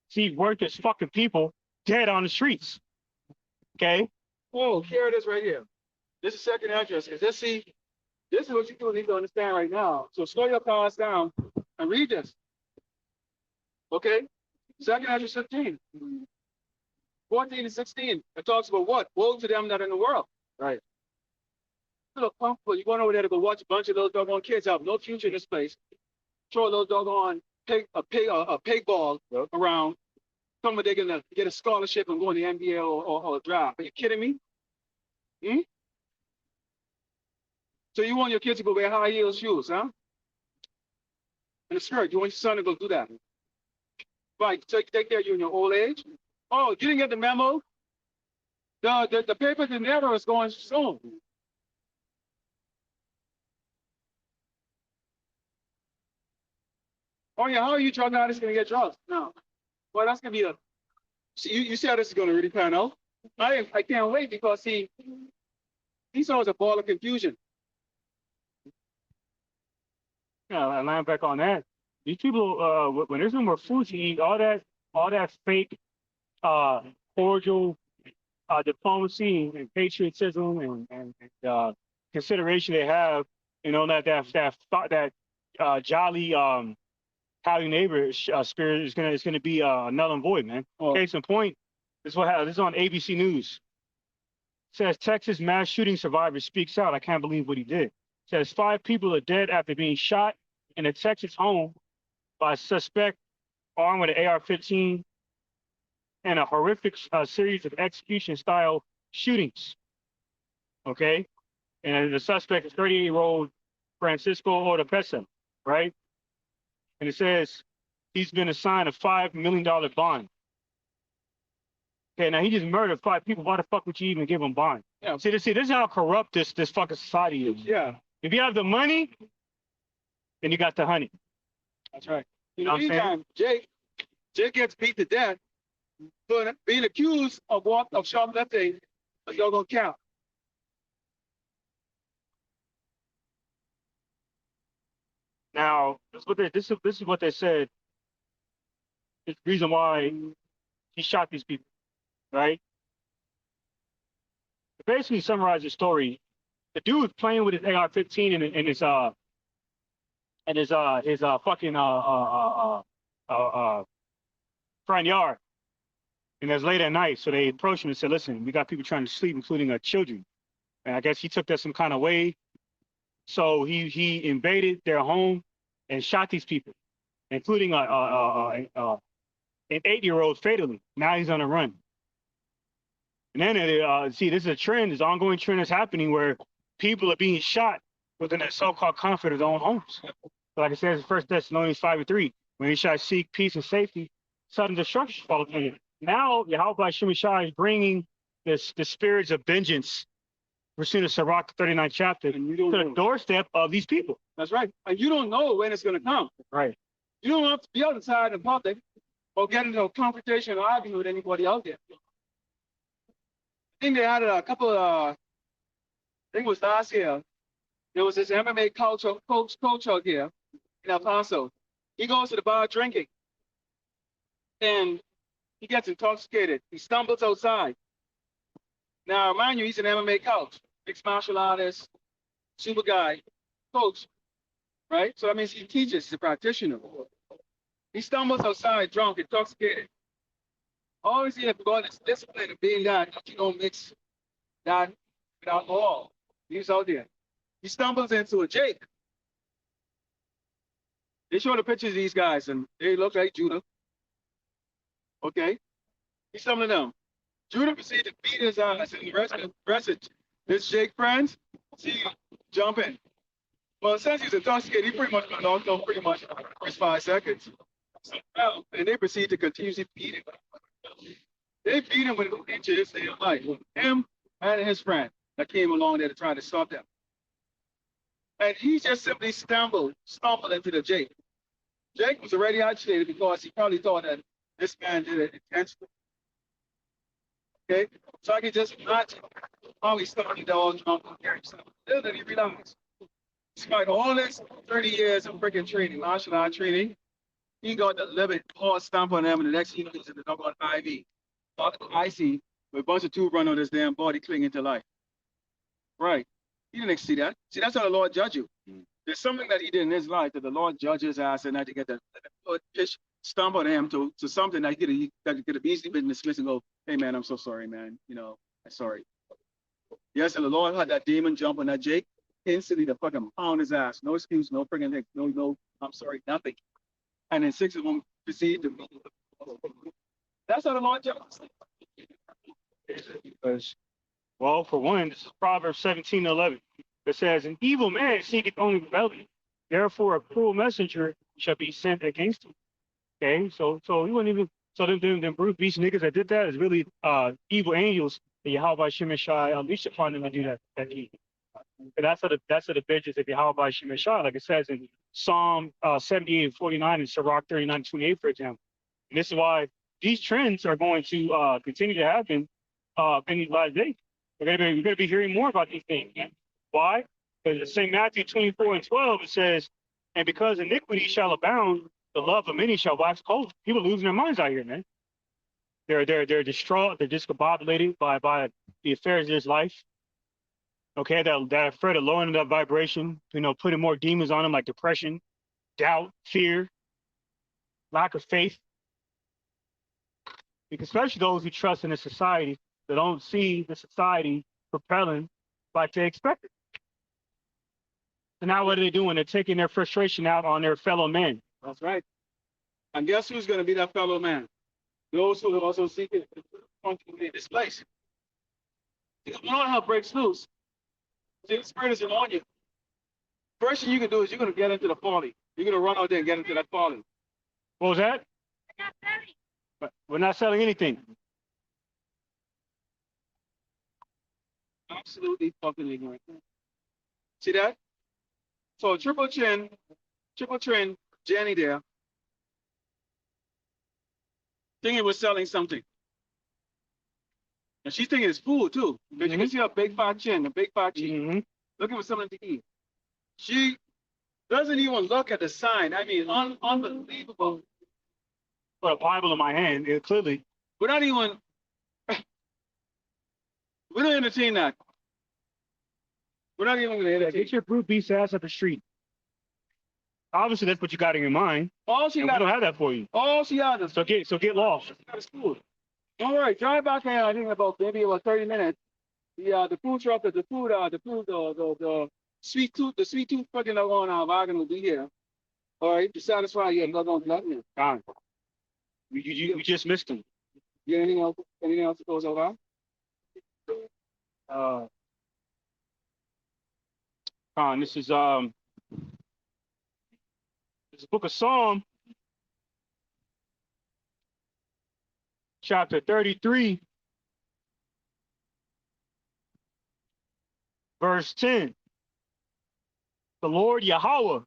See worthless fucking people dead on the streets. Okay? Oh, here it is right here. This is second address. This is what you need to understand right now. So slow your cars down and read this. Okay? Second address 15. 14 and 16. It talks about what? Woe to them that are in the world. Right. You look comfortable. You're going over there to go watch a bunch of those doggone kids have no future in this place. Throw those doggone pig ball around. Tell them they're gonna get a scholarship and go in the NBA or draft. Are you kidding me? Hmm? So you want your kids to go wear high heel shoes, huh? And a skirt. You want your son to go do that? Right. Take care of you in your old age. Oh, you didn't get the memo? The papers in there is going soon. Oh yeah, how are you drug artists gonna get drugs? No. Well, that's gonna be a. You see how this is gonna really pan out? I can't wait because he's always a ball of confusion. Yeah, and line back on that. These people, when there's no more food to eat, all that fake, cordial, diplomacy and patriotism and consideration they have, you know, that jolly howdy neighbor spirit is gonna be null and void, man. Oh. Case in point, this is on ABC News. It says Texas mass shooting survivor speaks out. I can't believe what he did. says 5 people are dead after being shot in a Texas home by a suspect armed with an AR-15 and a horrific series of execution-style shootings. Okay, and the suspect is 38-year-old Francisco Oropesa, right? And it says he's been assigned a $5 million bond. Okay, now he just murdered 5 people. Why the fuck would you even give him bond? Yeah. See, this is how corrupt this fucking society is. Yeah. If you have the money, then you got the honey. That's right. In know the what I'm meantime, Jake gets beat to death for being accused of shoplifting a doggone cow. Now, this is what they said. It's the reason why he shot these people, right? To basically summarize the story, the dude was playing with his AR-15 in his fucking front yard, and it was late at night. So they approached him and said, "Listen, we got people trying to sleep, including children." And I guess he took that some kind of way. So he invaded their home and shot these people, including an 8-year-old fatally. Now he's on the run. And then see, this is a trend, this ongoing trend that's happening where people are being shot within that so-called comfort of their own homes. So like it says in 1 Thessalonians 5:3, when you shall seek peace and safety, sudden destruction follows you. Now Yahweh Shemashah is bringing the spirits of vengeance. We're seeing the Sirach 39th chapter And you don't to know. the doorstep of these people. That's right. And you don't know when it's going to come. Right. You don't have to be outside in public or get into a confrontation or argument with anybody out there. I think they had a couple of, I think it was last year, there was this MMA coach out here in El Paso. He goes to the bar drinking and he gets intoxicated. He stumbles outside. Now, mind you, he's an MMA coach, mixed martial artist, super guy, coach, right? So that means he teaches, he's a practitioner. He stumbles outside drunk, intoxicated. Always you have to go this discipline of being that you don't mix that with alcohol. He's out there. He stumbles into a Jake. They show the pictures of these guys and they look like Judah. Okay? He's stumbling down. Judah proceeded to beat his ass and the rest of his Jake friends see him jump in. Well, since he's intoxicated, he pretty much got knocked out pretty much in the first 5 seconds. So, well, and they proceed to continuously beat him. They beat him with inches in life. Him and his friend that came along there to try to stop them. And he just simply stumbled into the Jake. Jake was already agitated because he probably thought that this man did it intentionally. Okay? So I can just imagine how he started the dog drunk and carry himself. Then he realized, despite all this 30 years of freaking training, martial art training, he got the limit hard stamp on him, and the next thing he's in the dog on IV. Icy with a bunch of tube run on his damn body clinging to life. Right. He didn't see that. See, that's how the Lord judge you. There's something that he did in his life that the Lord judges his ass and that to get the pitch stump on him to something that he could have easily been dismissed and go, hey man, I'm so sorry, man. You know, I'm sorry. Yes, and the Lord had that demon jump on that Jake, instantly to fucking pound his ass. No excuse, no friggin' thing, no, I'm sorry, nothing. And then 6 of them proceed to that's how the Lord judges. Because, well, for one, this is Proverbs 17:11. It says, "An evil man seeketh only rebellion; therefore a cruel messenger shall be sent against him." Okay, so he wouldn't even. So them brute beast niggas that did that is really evil angels that Yahweh Shemashai unleashed upon them to do that deed. And that's how the bitches of Yahweh Shemashai, like it says in Psalm 78:49 and Sirach 39:28, for example. And this is why these trends are going to continue to happen in these last days. We're gonna be hearing more about these things. Man. Why? Because in St. Matthew 24:12 it says, "And because iniquity shall abound, the love of many shall wax cold." People losing their minds out here, man. They're distraught. They're discombobulated by the affairs of this life. Okay, that afraid of lowering that vibration. Putting more demons on them like depression, doubt, fear, lack of faith. Because especially those who trust in a society that don't see the society propelling like they expected. So now what are they doing? They're taking their frustration out on their fellow men. That's right. And guess who's going to be that fellow man? Those who are also seeking in this place. Because when all hell breaks loose, the Spirit isn't on you. First thing you can do is you're going to get into the folly. You're going to run out there and get into that folly. What was that? We're not selling anything. Absolutely fucking ignorant. See that? So triple chin, Jenny there, thinking we're selling something. And she's thinking it's food too. Because you can see her big fat chin, the big fat cheek. Looking for something to eat. She doesn't even look at the sign. I mean, unbelievable. Put a Bible in my hand, clearly. We're not even, we don't entertain that. We're not even going to entertain. Get your brute beast ass up the street. Obviously, that's what you got in your mind. All she got. We don't have that for you. All she got is. So get lost. All right, drive back here. I think about maybe about 30 minutes. The food truck, the sweet tooth fucking on wagon will be here. All right, to satisfy your love on gluttony. You just missed them. You got anything else? Anything else that goes over? This is the book of Psalm, chapter 33, verse 10. The Lord Yahweh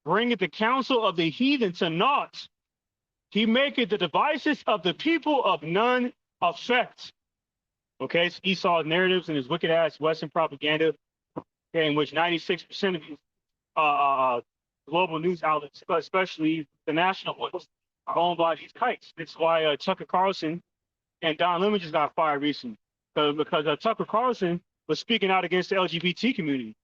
bringeth the counsel of the heathen to naught. He maketh the devices of the people of none effect. Okay, it's Esau's narratives and his wicked ass Western propaganda, okay, in which 96% of these global news outlets, especially the national ones, are owned by these kites. That's why Tucker Carlson and Don Lemon just got fired recently, because Tucker Carlson was speaking out against the LGBT community.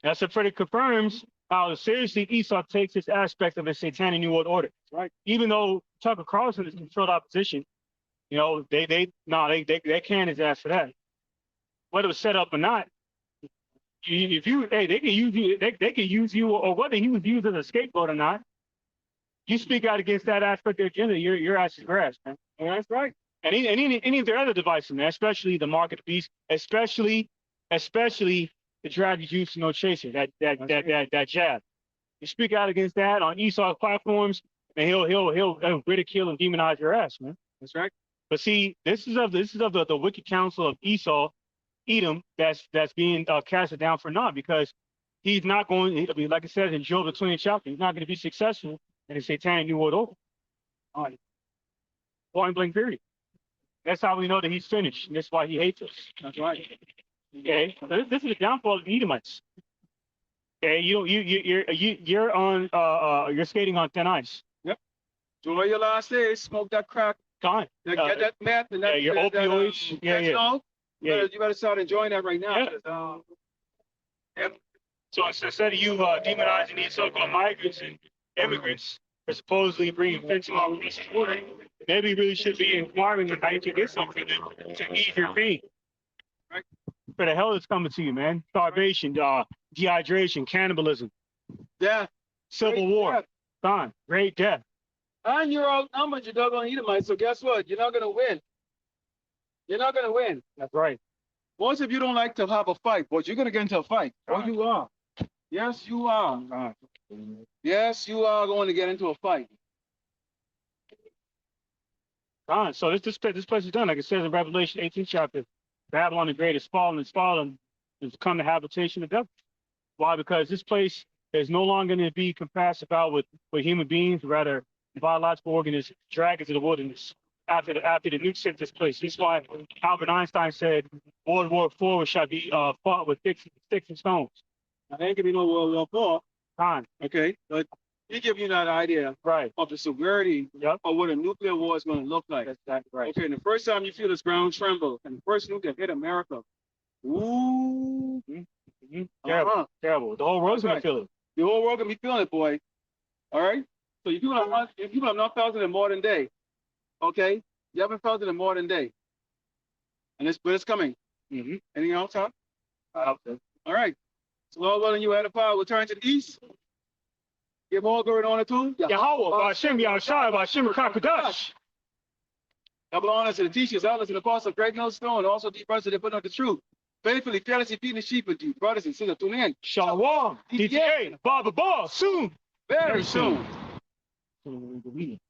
That's what pretty confirms how seriously Esau takes this aspect of the satanic New World Order. Right? Even though Tucker Carlson is controlled opposition, you know, they can his ass for that. Whether it was set up or not, they can use you, they can use you, or whether he was used as a scapegoat or not. You speak out against that aspect of the agenda, your ass is grass, man. Yeah, that's right. And any of their other devices, man, especially the mark of the beast, especially the drag juice no chaser, that jab. You speak out against that on Esau's platforms, and he'll ridicule and demonize your ass, man. That's right. But see, this is of the wicked counsel of Esau, Edom, that's being casted down for naught, because he's not going. I mean, like it says in Job the 20th chapter, he's not going to be successful in the satanic New World Order. All right. Point blank period. That's how we know that he's finished, and that's why he hates us. That's right. Okay, this is the downfall of the Edomites. Okay, you're skating on thin ice. Yep. Enjoy your last days. Smoke that crack. Gone. Get that meth and that. Your opioids. You better start enjoying that right now. Yeah. So instead of you demonizing these so-called migrants and immigrants for supposedly bringing fentanyl across the border, maybe you really should be inquiring how you can get something to ease your pain. Right. For the hell is coming to you, man? Starvation, dehydration, cannibalism, death, civil war, death. Gone, great death. And you're outnumbered, you're not going to Edomites, so guess what? You're not going to win. You're not going to win. That's right. Most of you don't like to have a fight, but you're going to get into a fight. Oh, you are. Yes, you are. Yes, you are going to get into a fight. Gone. So this place is done. Like it says in Revelation 18th chapter, Babylon the Great is fallen, has come to habitation of devil. Why? Because this place is no longer going to be compassed about with human beings, rather biological organisms, dragons of the wilderness. After the nukes hit this place. That's why Albert Einstein said World War IV shall be fought with sticks and stones. Now, there ain't gonna be no World War IV. Fine. Okay, but he give you that idea of the severity of what a nuclear war is going to look like. That's exactly right. Okay, and the first time you feel this ground tremble, and the first nuclear hit America, ooh, terrible. The whole world's gonna feel it. The whole world gonna be feeling it, boy. All right. So you people have not felt it in modern day. Okay, you haven't felt it in modern day, but it's coming. Anything else, huh? All right. So Lord willing, you had the power will turn to the east. Give all glory and honor to Yahweh, Ba'ashem, Yahushua, Ba'ashem, Rakakadash. Double honor to the teachers, elders, and apostles of Great Millstone, and also deep brothers that put on the truth. Faithfully, fearlessly feeding the sheep with you. Brothers and sisters, tune in. Shalom, DTA, Baba Ball, soon. Very soon. soon.